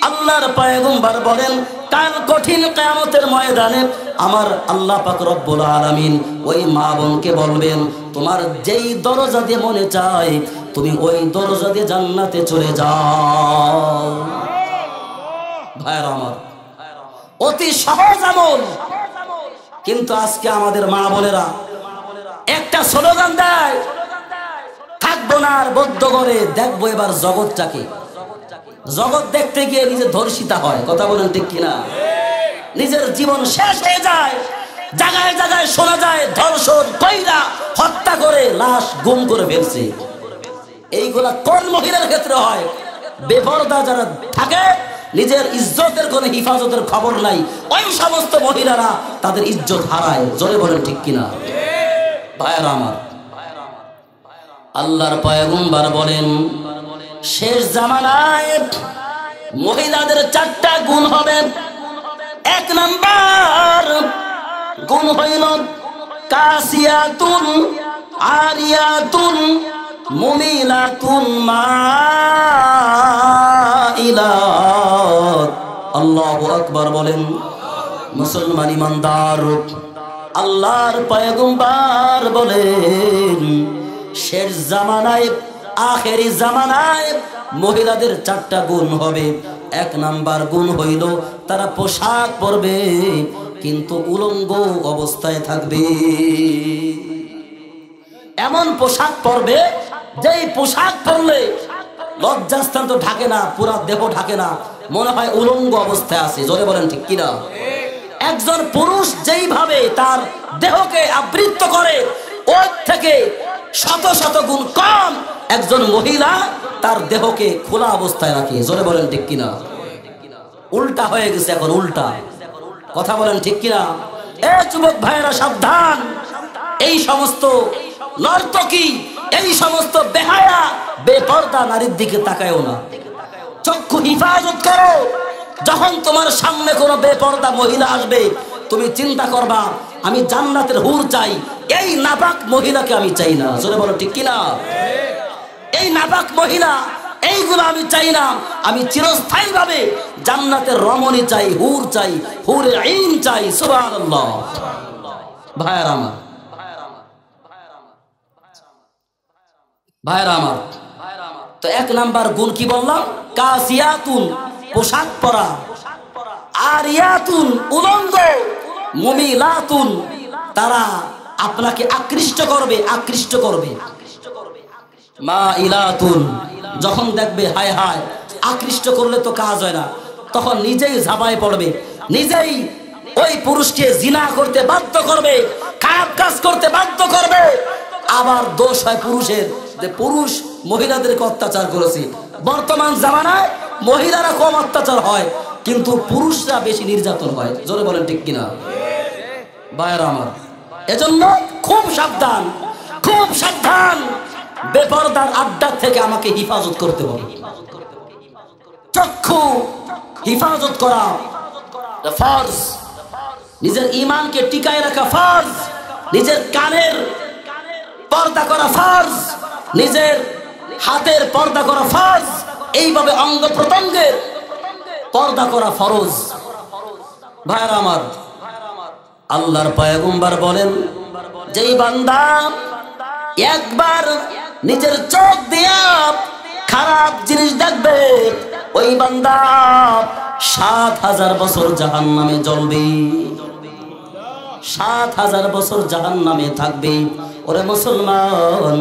আল্লাহর পয়গম্বর বলেন, কাল কঠিন কিয়ামতের ময়দানে আমার আল্লাহ পাক রব্বুল আলামিন ওই মা বোনকে বলবেন, তোমার যেই দরজা দিয়ে মনে চায় তুমি ওই দরজা দিয়ে জান্নাতে চলে যাও। ভাইরা আমার, অতি সহজ আমল, কিন্তু আজকে আমাদের মা বোনেরা একটা স্লোগান দেয়, থাকবো না আর বদ্ধ করে দেখবো এবার জগৎটাকে। জগৎ দেখতে গিয়ে নিজে ধর্ষিতা হয়, কথা বলেন ঠিক কিনা? নিজের জীবন শেষ হয়ে যায়। জায়গায় জায়গায় শোনা যায় ধর্ষণ কইরা হত্যা করে লাশ গুম করে ফেলছে। এইগুলা কোন মহিলার ক্ষেত্রে হয়? বেপরদা যারা থাকে, নিজের ইজ্জতের কোনো হিফাজতের খবর নাই, ওই সমস্ত মহিলারা তাদের ইজ্জত হারায়। জোরে বলেন ঠিক কিনা? ভাইরা আমার, আল্লাহর পয়গম্বর বলেন, শেষ জামানায় মহিলাদের 4টা গুণ হবে। 1 নাম্বার গুণ হইল কাসিয়াতুন আরিয়াতুন মুমিলাতুন মাইলাত। আল্লাহু আকবার বলেন। মুসলমান ইমানদার, আল্লাহর পয়গম্বর বলেন শেষ জামানায়, আখেরি জামানায় মহিলাদের 4টা গুণ হবে। 1 নাম্বার গুণ হইল তারা পোশাক পরবে কিন্তু উলঙ্গ অবস্থায় থাকবে। এমন পোশাক পরবে যেই পোশাক পরলে লজ্জাস্থান তো ঢাকে না, পুরা দেহ ঢাকে না, মনে হয় উলঙ্গ অবস্থায় আছে। জোরে বলেন ঠিক কিনা? একজন পুরুষ যেইভাবে তার দেহকে আবৃত করে ওর থেকে শত শত গুণ কম একজন মহিলা তার দেহকে খোলা অবস্থায় রাখে। জোরে বলেন ঠিক কিনা? উল্টা হয়ে গেছে এখন, উল্টা। কথা বলেন ঠিক কিনা? এ যুবক ভাইয়েরা সাবধান, এই সমস্ত নর্তকী, এই সমস্ত বেহায়া বেপরদা নারীর দিকে তাকায়ও না। চক্ষু হিফাজত করো। যখন তোমার সামনে কোনো বেপরদা মহিলা আসবে তুমি চিন্তা করবা আমি জান্নাতের হুর চাই, এই নাপাক মহিলাকে আমি চাই না। জোরে বলো ঠিক কিনা? এই নাপাক মহিলা এইগুলো আমি চাই না, আমি চিরস্থায়ী ভাবে জান্নাতের রমণী চাই, হুর চাই, হুরের আইন চাই। সুবহানাল্লাহ। ভাইরা আমার, ভাইরা আমার, তো 1 নাম্বার গুণ কি বললাম? কাসিয়াতুন, পোশাক পরা, আরিয়াতুন, উলঙ্গ, মুমিলাতুন, তারা আপনাকে আকৃষ্ট করবে, আকৃষ্ট করবে। মাইলাতুন, যখন দেখবে হায় হায়, আকৃষ্ট করলে তো কাজ হয় না, তখন নিজেই ঝাঁপায় পড়বে, নিজেই ওই পুরুষকে জিনা করতে বাধ্য করবে, খারাপ কাজ করতে বাধ্য করবে। আবার দোষ হয় পুরুষের, যে পুরুষ মহিলাদেরকে অত্যাচার করেছে। বর্তমান জামানায় মহিলারা কম অত্যাচার হয় কিন্তু পুরুষরা বেশি নির্যাতন হয়। জোরে বলেন ঠিক কিনা? ভাইরা আমার, এজন্য খুব সাবধান, খুব সাবধান। বেপরদার আড্ডা থেকে আমাকে হিফাজত করতে হবে। চক্ষু হিফাজত করা ফরজ, নিজের ঈমানকে টিকায় রাখা ফরজ, নিজের কানের পর্দা করা ফরজ, নিজের হাতের পর্দা করা ফরজ, এইভাবে অঙ্গ প্রত্যঙ্গের পর্দা করা ফরজ। ভাইরা আমার, আল্লাহর পয়গম্বর বলেন যেই বান্দা একবার নিজের চোখ দিয়া খারাপ জিনিস দেখবে ওই বান্দা 7000 বছর জাহান্নামে জ্বলবে, 7000 বছর জাহান্নামে থাকবে। ওরে মুসলমান,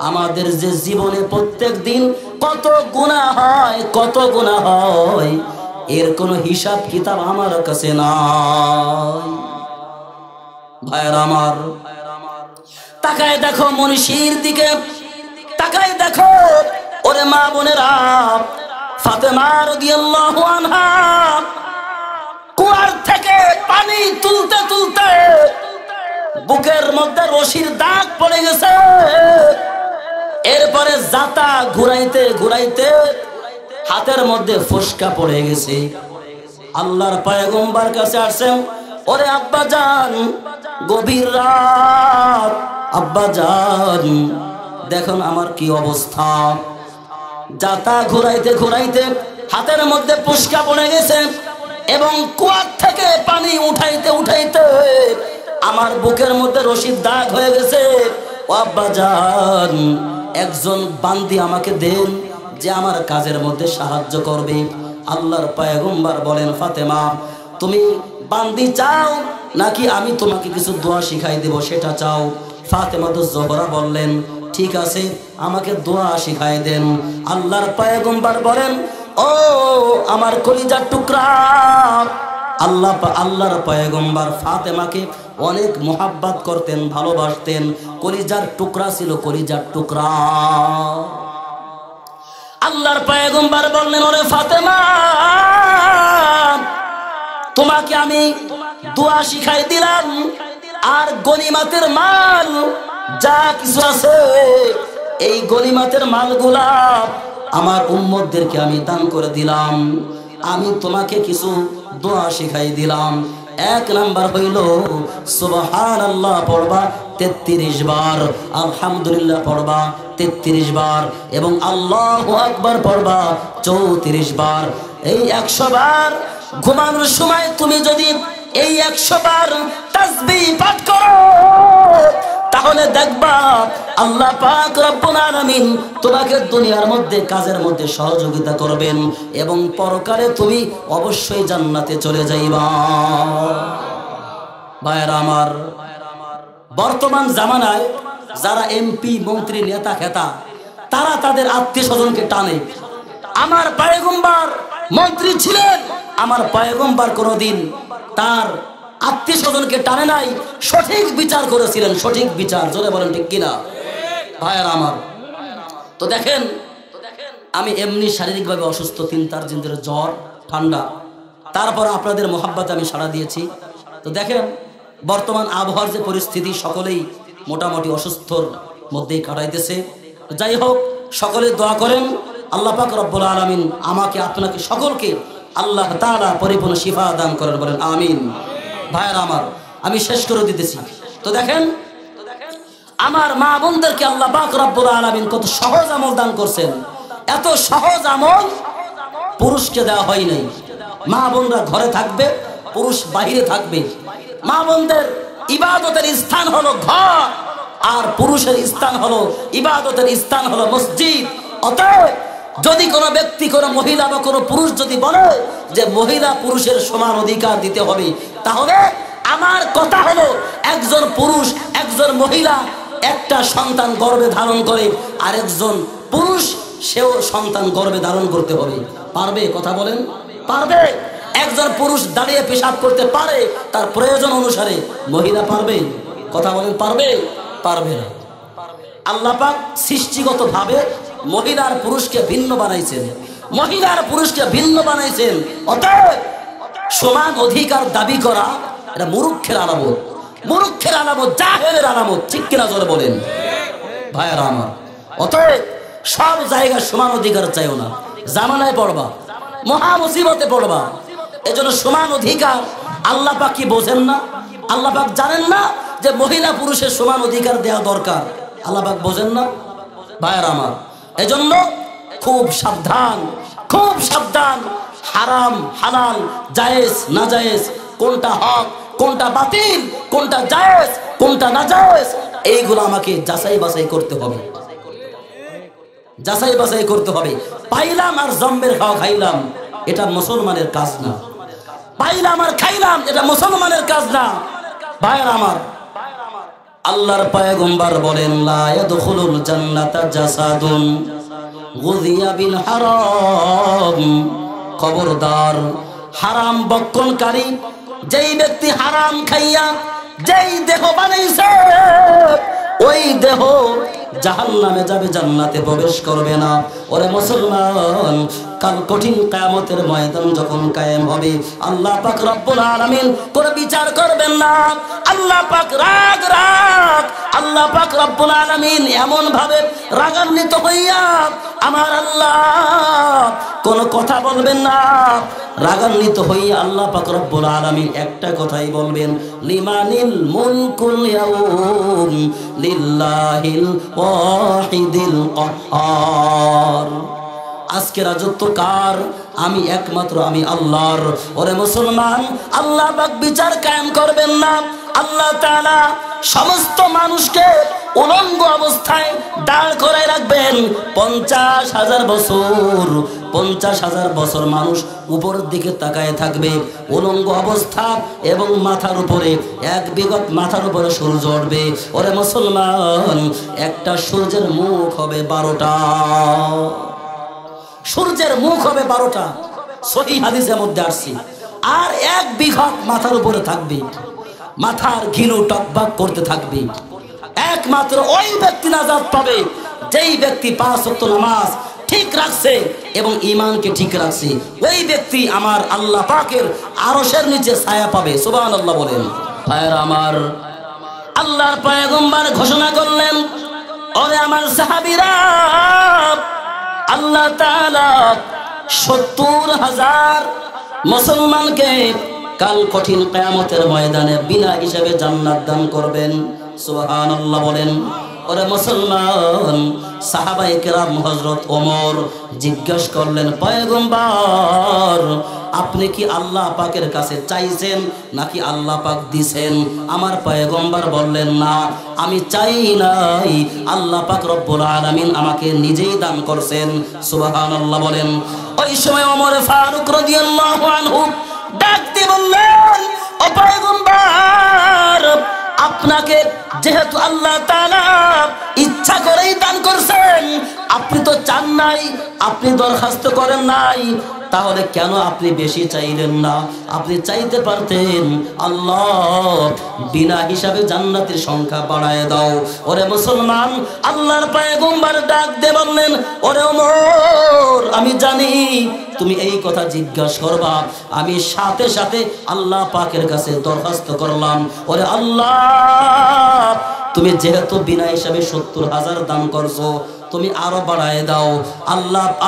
আমাদের যে জীবনে প্রত্যেক দিন কত গুনাহ হয়, কত গুনাহ হয়, এর কোনো হিসাব কিতাব আমার কাছে নাই। ভাইরা আমার, তাকায় দেখো মনীষীর দিকে, তাকায় দেখো। ওরে মা বোনেরা, ফাতেমা রাদিয়াল্লাহু আনহা কুয়ার থেকে পানি তুলতে তুলতে বুকের মধ্যে রশির দাগ পড়ে গেছে। এরপরে জাতা ঘুরাইতে ঘুরাইতে হাতের মধ্যে ফোসকা পড়ে গেছে। আল্লাহর পয়গম্বর কাছে আসেন, ওরে আব্বা জান, গভীর রাত, আব্বা জান দেখুন আমার কি অবস্থা। জাতা ঘুরাইতে ঘুরাইতে হাতের মধ্যে ফোসকা পড়ে গেছে এবং কুয়ার থেকে পানি উঠাইতে উঠাইতে আমার বুকের মধ্যে রশির দাগ হয়ে গেছে। ও আব্বা জান, একজন বান্দি আমাকে দেন যে আমার কাজের মধ্যে সাহায্য করবে। আল্লাহর পয়গম্বর বলেন, ফাতেমা তুমি বান্দি চাও নাকি আমি তোমাকে কিছু দোয়া শিখাই দেব সেটা চাও? ফাতেমা তো জোহরা বললেন, ঠিক আছে আমাকে দোয়া শিখাই দেন। আল্লাহর পয়গম্বর বলেন, ও আমার কলিজার টুকরা, আল্লাহর পয়গম্বর ফাতেমাকে অনেক মোহাব্বত করতেন, ভালোবাসতেন, কলিজার টুকরা ছিল, কলিজার টুকরা। আল্লাহর পয়গম্বর বললেন, ওরে ফাতেমা, তোমাকে আমি দোয়া শিখাই দিলাম, আর গনিমতের মাল যা কিছু আছে এই গনিমতের মালগুলা আমার উম্মতদেরকে আমি দান করে দিলাম। আমি তোমাকে কিছু দোয়া শিখাই দিলাম। 1 নাম্বার হইল সুবহানাল্লাহ পড়বা 33 বার, আলহামদুলিল্লাহ পড়বা 33 বার এবং আল্লাহু আকবার পড়বা 34 বার। এই 100 বার ঘুমানোর সময় তুমি যদি এই 100 বার তাসবিহ পাঠ করো, তাহলে দেখবা আল্লাহ পাক রব্বুল আলামিন তোমাকে দুনিয়ার মধ্যে কাজের মধ্যে সহযোগিতা করবেন এবং পরকালে তুমি অবশ্যই জান্নাতে চলে যাইবা। ভাইরা আমার, বর্তমান জামানায় যারা এমপি মন্ত্রী নেতা খেতা তারা তাদের আত্মীয় স্বজনকে টানে। আমার পয়গম্বর মন্ত্রী ছিলেন, আমার পয়গম্বর কোনদিন তার আত্মীয় স্বজনকে টানে নাই, সঠিক বিচার করেছিলেন, সঠিক বিচার। জোরে বলেন ঠিক কিনা ভাইরা আমার? তো দেখেন, আমি এমনি শারীরিকভাবে অসুস্থ, 3-4 দিন ধরে জ্বর ঠান্ডা, তারপর আপনাদের মোহাব্বতে আমি সাড়া দিয়েছি। তো দেখেন বর্তমান আবহাওয়ার যে পরিস্থিতি, সকলেই মোটামুটি অসুস্থর মধ্যেই কাটাইতেছে। যাই হোক, সকলে দোয়া করেন আল্লাহ পাক রব্বুল আলামিন আমাকে আপনাকে সকলকে আল্লাহ তাআলা পরিপূর্ণ শিফা দান করেন, বলেন আমিন। ভাইরা আমার, আমি শেষ করে দিতেছি। তো দেখেন আমার মা বোনদেরকে আল্লাহ পাক রব্বুল আলামিন কত সহজ আমল দান করছেন। এত সহজ আমল পুরুষকে দেওয়া হয় নাই। মা বোনরা ঘরে থাকবে, পুরুষ বাইরে থাকবে। মা বোনদের ইবাদতের স্থান হলো ঘর, আর পুরুষের স্থান হলো ইবাদতের স্থান হলো মসজিদ। অতএব যদি কোনো ব্যক্তি, কোনো মহিলা বা কোনো পুরুষ যদি বলে যে মহিলা পুরুষের সমান অধিকার দিতে হবে, তাহলে আমার কথা হলো একজন পুরুষ, একজন মহিলা একটা সন্তান গর্ভে ধারণ করে, আর একজন পুরুষ সেও সন্তান গর্ভে ধারণ করতে হবে। পারবে? কথা বলেন, পারবে? একজন পুরুষ দাঁড়িয়ে পেশাব করতে পারে তার প্রয়োজন অনুসারে, মহিলা পারবে? কথা বলেন, পারবে? পারবে না। আল্লাহ পাক সৃষ্টিগতভাবে মহিলার পুরুষকে ভিন্ন বানাইছেন, মহিলার পুরুষকে ভিন্ন বানাইছেন। অতএব সমান অধিকার দাবি করা এটা মূর্খের আলামত, মূর্খের আলামত, জাহেলের আলামত। ঠিক কিনা জোরে বলেন ভাইরা আমার? অতএব সব জায়গায় সমান অধিকার চাইও না, জামানায় পড়বা, মহা মুসিবতে পড়বা। এজন্য সমান অধিকার আল্লাহ পাক কি বোঝেন না? আল্লাহ পাক জানেন না যে মহিলা পুরুষের সমান অধিকার দেওয়া দরকার? আল্লাহ পাক বোঝেন না ভাইরা আমার? এজন্য খুব সাবধান, খুব সাবধান। হারাম হালাল, জায়েজ না জায়েজ, কোনটা হক কোনটা বাতিল, কোনটা জায়েজ কোনটা না জায়েজ, এইগুলো আমাকে যাচাই বাছাই করতে হবে, যাচাই বাছাই করতে হবে। পাইলাম আর জম্মের খাওয়া খাইলাম, এটা মুসলমানের কাজ না। পাইলাম আর খাইলাম, এটা মুসলমানের কাজ না। ভাইরা আমার, আল্লাহর পয়গম্বর বলেন লা ইয়াদখুলুল জান্নাতা জাসাদুন গুযিয়া বিল হারাম। খবরদার, হারাম বক্ষণকারী যেই ব্যক্তি হারাম খাইয়া যেই দেহ বানাইছে, ওই দেহ জাহান্নামে যাবে, জান্নাতে প্রবেশ করবে না। ওরে মুসলমান, কাল কঠিন কিয়ামতের ময়দান যখন কায়েম হবে, আল্লাহ পাক রব্বুল আলামিন কোনো বিচার করবেন না। আল্লাহ পাক রাগ, আল্লাহ পাক রব্বুল আলামিন এমন ভাবে রাগান্বিত হইয়া আমার আল্লাহ কোনো কথা বলবেন না। রাগান্বিত হইয়া আল্লাহ পাক রব্বুল আলামিন একটা কথাই বলবেন, লিমানিল মুলকুল ইয়াউম লিল্লাহিল ওয়াহিদিল কাহ্হার। আজকে রাজত্ব কার? আমি একমাত্র, আমি আল্লাহর। ওরে মুসলমান, আল্লাহ পাক বিচার কায়েম করবেন না। আল্লাহ তাআলা সমস্ত মানুষকে উলঙ্গ অবস্থায় দাঁড় করে রাখবেন 50,000 বছর। 50,000 বছর মানুষ উপরের দিকে তাকায় থাকবে উলঙ্গ অবস্থা, এবং মাথার উপরে এক বিগত মাথার উপরে সূর্য উঠবে। ওরে মুসলমান, একটা সূর্যের মুখ হবে 12টা, সূর্যের মুখ হবে 12টা, সহিহ হাদিসের মধ্যে আসছে। আর এক বিঘত মাথার উপরে থাকবে, মাথার ঘিলু টকবাক করতে থাকবে। একমাত্র ওই ব্যক্তি নাজাত পাবে যেই ব্যক্তি 5 ওয়াক্ত নামাজ ঠিক রাখছে এবং ঈমানকে ঠিক রাখছে। ওই ব্যক্তি আমার আল্লাহ পাকের আরশের নিচে ছায়া পাবে। সুবহানাল্লাহ বলেন। ভাইরা আমার, আল্লাহর পয়গম্বর ঘোষণা করলেন, ওরে আমার সাহাবীরা, আল্লাহ তাআলা 70,000 মুসলমানকে কাল কঠিন কিয়ামতের ময়দানে বিনা হিসাবে জান্নাত দান করবেন। সুবহানাল্লাহ বলেন। ওরে মুসলমান, সাহাবায়ে কেরাম হযরত ওমর জিজ্ঞেস করলেন, পয়গম্বর আপনি কি আল্লাহ পাকের কাছে চাইছেন নাকি আল্লাহ পাক দিছেন? আমার পয়গম্বর বললেন, না, আমি চাই নাই, আল্লাহ পাক রব্বুল আলামিন আমাকে নিজেই দান করছেন। সুবহানাল্লাহ বলেন। ওই সময় ওমর ফারুক রাদিয়াল্লাহু আনহু ডাক দিয়ে বললেন, ও পয়গম্বর, আপনাকে যেহেতু আল্লাহ তাআলা ইচ্ছা করেই দান করছেন, আপনি তো চান নাই, আপনি দরখাস্ত করেন নাই, তাহলে কেন আপনি বেশি চাইলেন না? আপনি চাইতে পারতেন, আল্লাহ বিনা হিসাবে জান্নাতের সংখ্যা বাড়ায় দাও। ওরে মুসলমান, আল্লাহর পয়গম্বর ডাক দিয়ে বললেন, ওরে ওমর, আমি জানি তুমি এই কথা জিজ্ঞাসা করবা, আমি সাথে সাথে আল্লাহ পাকের কাছে দরখাস্ত করলাম, ওরে আল্লাহ, তুমি যেহেতু বিনা হিসাবে 70,000 দান করছো, তুমি আরো বাড়ায় দাও।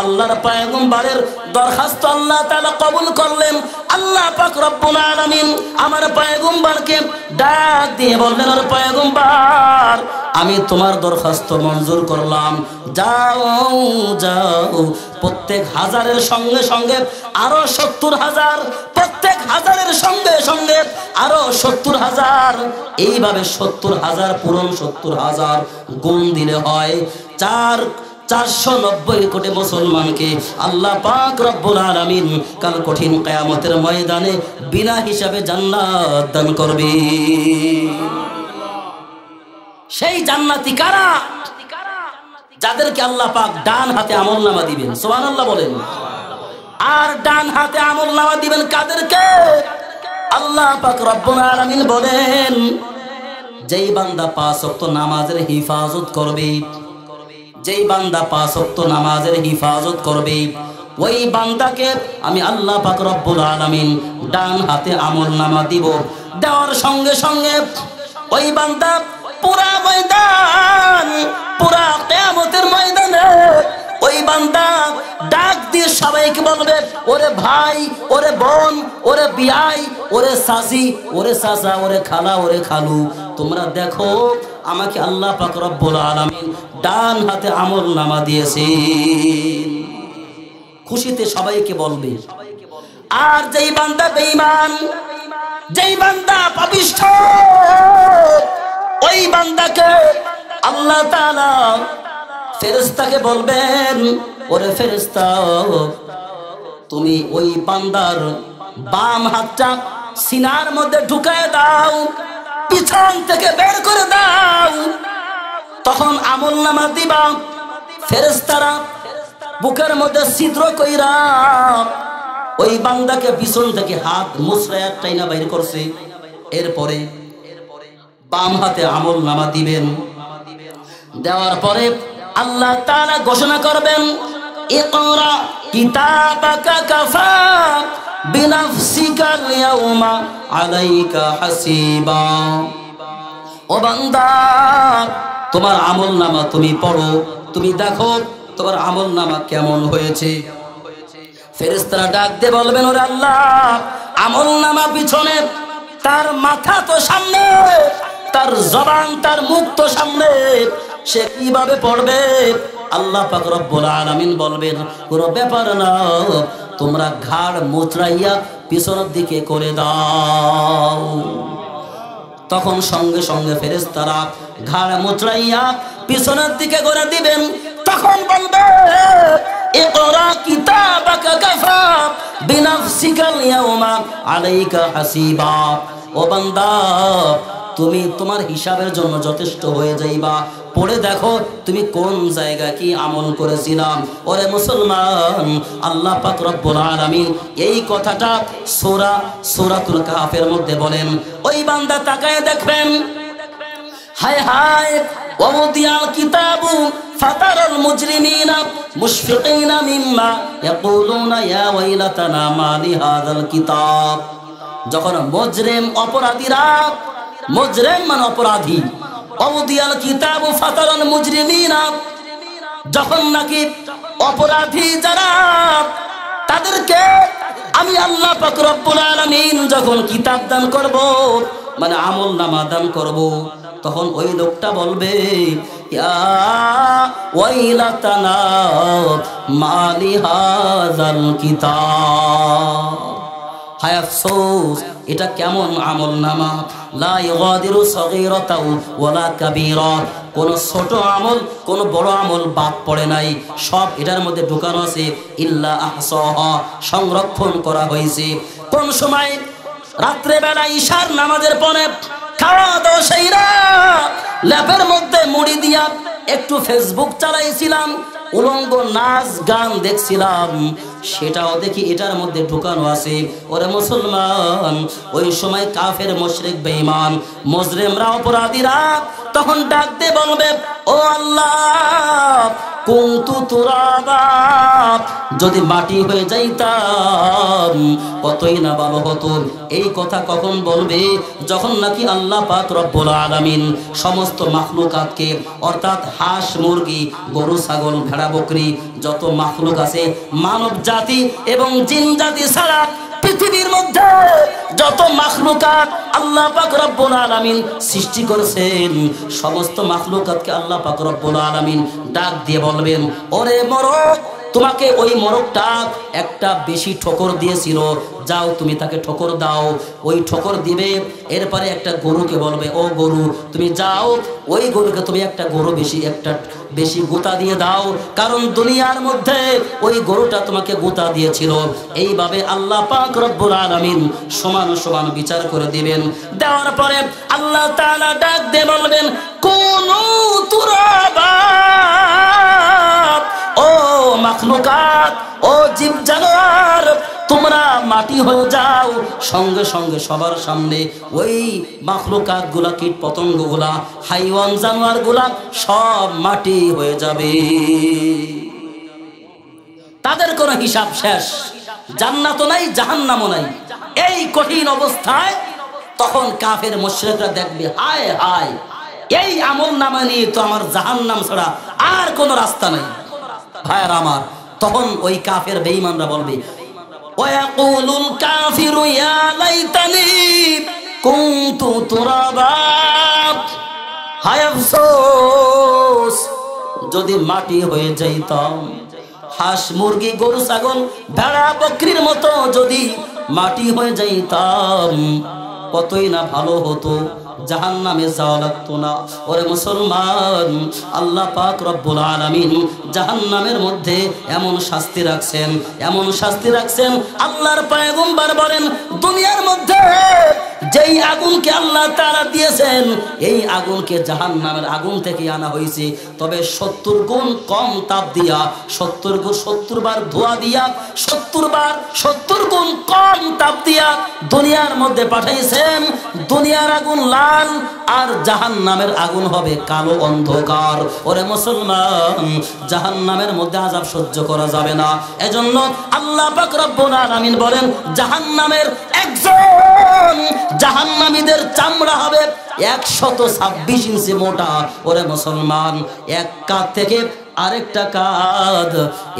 আল্লাহর পয়গম্বরের দরখাস্ত আল্লাহ তাআলা কবুল করলেন। আল্লাহ পাক রব্বুল আলামিন আমার পয়গম্বরকে ডাক দিয়ে বললেন, ওরে পয়গম্বর, আমি তোমার দরখাস্ত মঞ্জুর করলাম, যাও যাও, প্রত্যেক হাজারের সঙ্গে সঙ্গে আরো 70,000, প্রত্যেক হাজারের সঙ্গে সঙ্গে আরো 70,000, এইভাবে 70,000 পূরণ 70,000 গুণ দিলে হয় 490 কোটি মুসলমানকে আল্লাহ পাক রব্বুল আলামিন কাল কঠিন কিয়ামতের ময়দানে বিনা হিসাবে জান্নাত দান করবে। সেই জান্নাতি কারা? যাদেরকে আল্লাহ পাক ডান হাতে আমলনামা দিবেন। সুবহানাল্লাহ বলেন। আর ডান হাতে আমলনামা দিবেন কাদেরকে? আল্লাহ পাক রব্বুল আলামিন বলেন, যেই বান্দা 5 ওয়াক্ত নামাজের হিফাজত করবে, যেই বান্দা 5 ওয়াক্ত নামাজের হিফাজত করবে, ওই বান্দাকে আমি আল্লাহ পাক রব্বুল আলামিন ডান হাতে আমলনামা দিব। দেওয়ার সঙ্গে সঙ্গে ওই বান্দা পুরা ময়দান, পুরা কিয়ামতের ময়দানে ওই বান্দা ডাক দিয়ে সবাইকে বলবে, ওরে ভাই, ওরে বোন, ওরে বিয়াই, ওরে সাসি, ওরে চাচা, ওরে খালা, ওরে খালু, তোমরা দেখো আমাকে আল্লাহ পাক রব্বুল আলামিন ডান হাতে আমলনামা দিয়েছেন। খুশিতে সবাইকে বলবে। আর যেই বান্দা বেঈমান, যেই বান্দা পাপিষ্ঠ, ওই বান্দাকে আল্লাহ তাআলা ফেরেশতাকে বলবেন, ওরে ফেরেশতা, তুমি ওই বান্দার বাম হাতটা সিনার মধ্যে ঢুকায় দাও, পিছন থেকে বের করে দাও। তখন আমলনামা দিবা। ফেরেশতারা বুকের মধ্যে ছিদ্র কইরা ওই বান্দাকে পিছন থেকে হাত মুছড়ায়া টাইনা বাইর করছে। এরপরে বাম হাতে আমলনামা দিবেন। দেওয়ার পরে আল্লাহ তাআলা ঘোষণা করবেন, ইকরা কিতাবাকা কাফা বিনাফসিকাল ইয়াউমা আলাইকা হাসিবা। ও বান্দা, তোমার আমলনামা তুমি পড়ো, তুমি দেখো তোমার আমলনামা কেমন হয়েছে। ফেরেশতারা ডাক দিয়ে বলবেন, ওরে আল্লাহ, আমলনামা পিছনে, তার মাথা তো সামনে, তার জবান, তার মুখ তো সামনে, সে কিভাবে পড়বে? আল্লাহ পাক রব্বুল আলামিন বলবেন, কোনো ব্যাপার না, তোমরা ঘাড় মুচড়াইয়া পিছনের দিকে করে দাও। তখন সঙ্গে সঙ্গে ফেরেশতারা ঘাড় মুচড়াইয়া পিছনের দিকে করে দিবেন। তখন বলবে, ইকরা কিতাবাকা কাফা বিনাফসিকাল ইয়াউমা আলাইকা হাসিবা। ও বান্দা, তুমি তোমার হিসাবের জন্য যথেষ্ট হয়ে যাইবা। পড়ে দেখো তুমি কোন জায়গায় কি আমল করেছিলাম। ওরে মুসলমান, আল্লাহ পাক রব্বুল আলামিন এই কথাটা সূরাতুল কাহফের মধ্যে বলেন। ওই বান্দা তাকায় দেখবেন, হায় হায়, ওয়াদিয়াল কিতাবু ফাতারাল মুজরিমিনা মুশফিকিনা মিম্মা ইয়াকুলুনা ইয়া ওয়াইলাতানা মা লিহাযাল কিতাব। যখন মুজরিম, অপরাধীরা, মুজরিম মানে অপরাধী, ওয়াদিয়াল কিতাবু ফাতারাল মুজরিমিনা, যখন নাকি অপরাধী যারা, তাদেরকে আমি আল্লাহ পাক রব্বুল আলামিন যখন কিতাব দান করব, মানে আমলনামা দান করব, তখন ওই লোকটা বলবে, ইয়া ওয়াইলাতানা মা লিহাযাল কিতাব। হায় আফসোস, এটা কেমন আমল নামা, লা ইগাদিরু সগীরাতাও ওয়ালা কাবীরা, কোন ছোট আমল কোন বড় আমল বাদ পড়ে নাই, সব এটার মধ্যে ঢুকানো আছে। ইল্লা আহসাহা, সংরক্ষণ করা হয়েছে। কোন সময়? রাত্রে বেলা ঈশার নামাজের পরে খাওয়া দাওয়া সেরা ল্যাপের মধ্যে মুড়ি দিয়া একটু ফেসবুক চালাইছিলাম, উলঙ্গ নাচ গান দেখছিলাম, সেটাও দেখি এটার মধ্যে ঢুকানো আছে। ওরে মুসলমান, ওই সময় কাফের মুশরিক বেঈমান মুজরিমরা অপরাধীরা তখন ডাক দিয়ে বলবে, ও আল্লাহ কুনতু তুরাবা, যদি মাটি হয়ে যাইতাম কতই না ভালো হতো। এই কথা কখন বলবে? যখন নাকি আল্লাহ পাক রব্বুল আলামিন সমস্ত মাখলুকাতকে, অর্থাৎ হাঁস মুরগি গরু ছাগল ভেড়া বকরি যত মাখলুক আছে, মানব জাতি এবং জিন জাতি ছাড়া পৃথিবীর মধ্যে যত মাখলুকাত আল্লাহ পাক রব্বুল আলামিন সৃষ্টি করেছেন, সমস্ত মাখলুকাতকে আল্লাহ পাক রব্বুল আলামিন ডাক দিয়ে বলবেন, ওরে মরক, তোমাকে ওই মরকটা একটা বেশি ঠোকর দিয়েছিল, যাও তুমি তাকে ঠোকর দাও। ওই ঠোকর দিবে, এরপরে একটা গরুকে বলবে, ও গরু তুমি যাও, ওই গরুকে তুমি একটা বেশি গোতা দিয়ে দাও, কারণ দুনিয়ার মধ্যে ওই গরুটা তোমাকে গোতা দিয়েছিল। এইভাবে আল্লাহ পাক রব্বুল আলামিন সমান সমান বিচার করে দিবেন। দেওয়ার পরে আল্লাহ তাআলা ডাক দিয়ে বলবেন, কুনু তুরাবা, ও মাখলুকাত, ও জীব জানোয়ার, তোমরা মাটি হয়ে যাও। সঙ্গে সঙ্গে সবার সামনে ওই মাখলুকাত গুলা, কীট পতঙ্গ গুলা, হাইওয়ান জানোয়ার গুলা সব মাটি হয়ে যাবে। তাদের কোনো হিসাব শেষ, জান্নাতও নাই জাহান্নামও নাই। এই কঠিন অবস্থায় তখন কাফের মুশরিকরা দেখবে, হায় হায়, এই আমল নামা নিয়ে তো আমার জাহান্নাম ছাড়া আর কোনো রাস্তা নাই। ভাইয়ার আমার, তখন ওই কাফের বেঈমানরা বলবে, ওয়ায়াকুলুল কাফিরু ইয়া লাইতানি কুনতু তুরাবা, হায় আফসোস, যদি মাটি হয়ে যাইতাম, হাঁস মুরগি গরু ছাগল ভেড়া বকরির মতো যদি মাটি হয়ে যাইতাম কতই না ভালো হতো, জাহান্নামে যাওয়া লাগতো না। ওরে মুসলমান, আল্লাহ পাক রব্বুল আলামিন জাহান্নামের মধ্যে এমন শাস্তি রাখছেন, এমন শাস্তি রাখছেন, আল্লাহর পয়গম্বর বলেন, দুনিয়ার মধ্যে যেই আগুনকে আল্লাহ তাআলা দিয়েছেন, এই আগুনকে জাহান্নামের আগুন থেকে আনা হয়েছে, তবে 70 গুণ কম তাপ দিয়া, 70 বার ধোঁয়া দিয়া, 70 গুণ কম তাপ দিয়া দুনিয়ার মধ্যে পাঠাইছেন। দুনিয়ার আগুন লাল আর জাহান্নামের আগুন হবে কালো অন্ধকার। ওরে মুসলমান, জাহান্নামের মধ্যে আযাব সহ্য করা যাবে না। এজন্য আল্লাহ পাক রব্বুল আলামিন বলেন, জাহান্নামের একজন জাহান্নামীদের চামড়া হবে 126 ইঞ্চি মোটা। ওরে মুসলমান, এক কাঁধ থেকে আরেকটা কাঁধ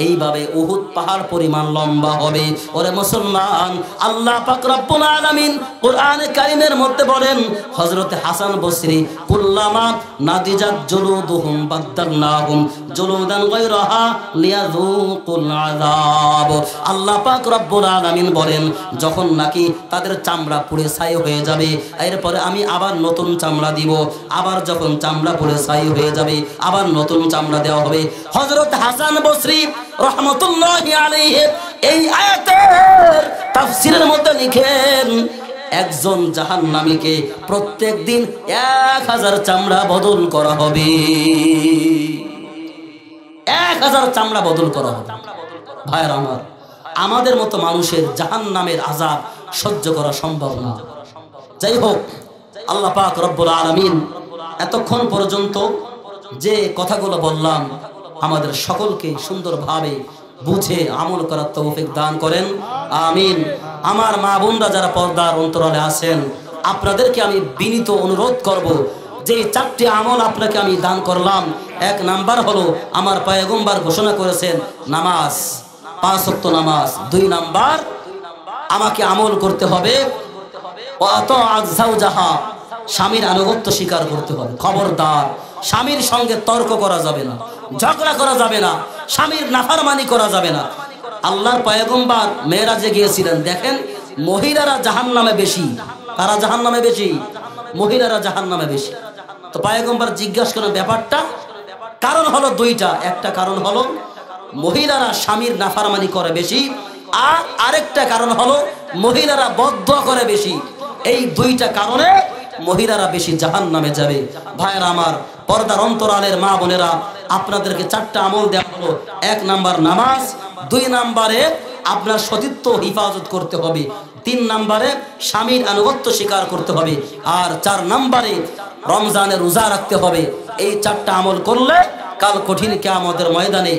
এইভাবে উহুদ পাহাড় পরিমাণ লম্বা হবে। ওরে মুসলমান, আল্লাহ পাক রব্বুল আলামিন কোরআনে কারীমের মধ্যে বলেন, হযরত হাসান বসরি, কুল্লামা নাদিজাত জুলুদুহুম বাদদালনাহুম জুলুদান গায়রাহা লিয়াযুকুল আযাব। আল্লাহ পাক রব্বুল আলামিন বলেন, যখন নাকি তাদের চামড়া পুড়ে ছাই হয়ে যাবে, এরপরে আমি আবার নতুন চামড়া দিব, আবার যখন চামড়া পুড়ে ছাই হয়ে যাবে, আবার নতুন চামড়া দেওয়া হবে। হযরত হাসান বসরি রাহমাতুল্লাহি আলাইহি এই আয়াতের তাফসীরের মধ্যে লিখেন, একজন জাহান্নামীকে প্রত্যেক দিন 1000 চামড়া বদল করা হবে, 1000 চামড়া বদল করা হবে। ভাইরা আমার, আমাদের মতো মানুষের জাহান্নামের আযাব সহ্য করা সম্ভব না। যাই হোক, আল্লাহ পাক রব্বুল আলামিন এতক্ষণ পর্যন্ত যে কথাগুলো বললাম, আমাদের সকলকে সুন্দরভাবে বুঝে আমল করার তৌফিক দান করেন, আমিন। আমার মা বোনরা যারা পর্দার অন্তরালে আছেন, আপনাদেরকে আমি বিনীত অনুরোধ করব, যে 4টি আমল আপনাকে আমি দান করলাম। 1 নাম্বার হলো, আমার পয়গম্বর ঘোষণা করেছেন নামাজ, 5 ওয়াক্ত নামাজ। 2 নাম্বার, আমাকে আমল করতে হবে ওয়াতাআত যাওজাহা, স্বামীর আনুগত্য স্বীকার করতে হবে। খবরদার, স্বামীর সঙ্গে তর্ক করা যাবে না, ঝগড়া করা যাবে না, স্বামীর নাফরমানি করা যাবে না। আল্লাহর পয়গম্বর মেরাজে গিয়েছিলেন, দেখেন মহিলারা জাহান্নামে বেশি। কারা জাহান্নামে বেশি? মহিলারা জাহান্নামে বেশি। তো পয়গম্বর জিজ্ঞাসা করেন ব্যাপারটা, কারণ হলো দুইটা। একটা কারণ হলো মহিলারা স্বামীর নাফরমানি করে বেশি, আর আরেকটা কারণ হলো মহিলারা বদদুয়া করে বেশি। এই দুইটা কারণে মহিলারা বেশি জাহান্নামে যাবে। ভাইরা আমার, পর্দার অন্তরালের মা বোনেরা, আপনাদেরকে 4টা আমল দেওয়া হলো। 1 নাম্বার নামাজ, 2 নাম্বারে আপনার সতীত্ব হিফাজত করতে হবে, 3 নাম্বারে স্বামীর আনুগত্য স্বীকার করতে হবে, আর 4 নাম্বারে রমজানের রোজা রাখতে হবে। এই 4টা আমল করলে কাল কঠিন কিয়ামতের ময়দানে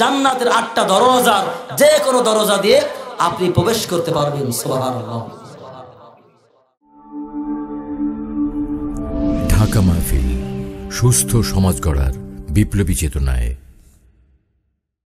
জান্নাতের 8টা দরজার যে কোনো দরজা দিয়ে আপনি প্রবেশ করতে পারবেন। সুবহানাল্লাহ। ঢাকা মাহফিল, সুস্থ সমাজ গড়ার বিপ্লবী চেতনায়।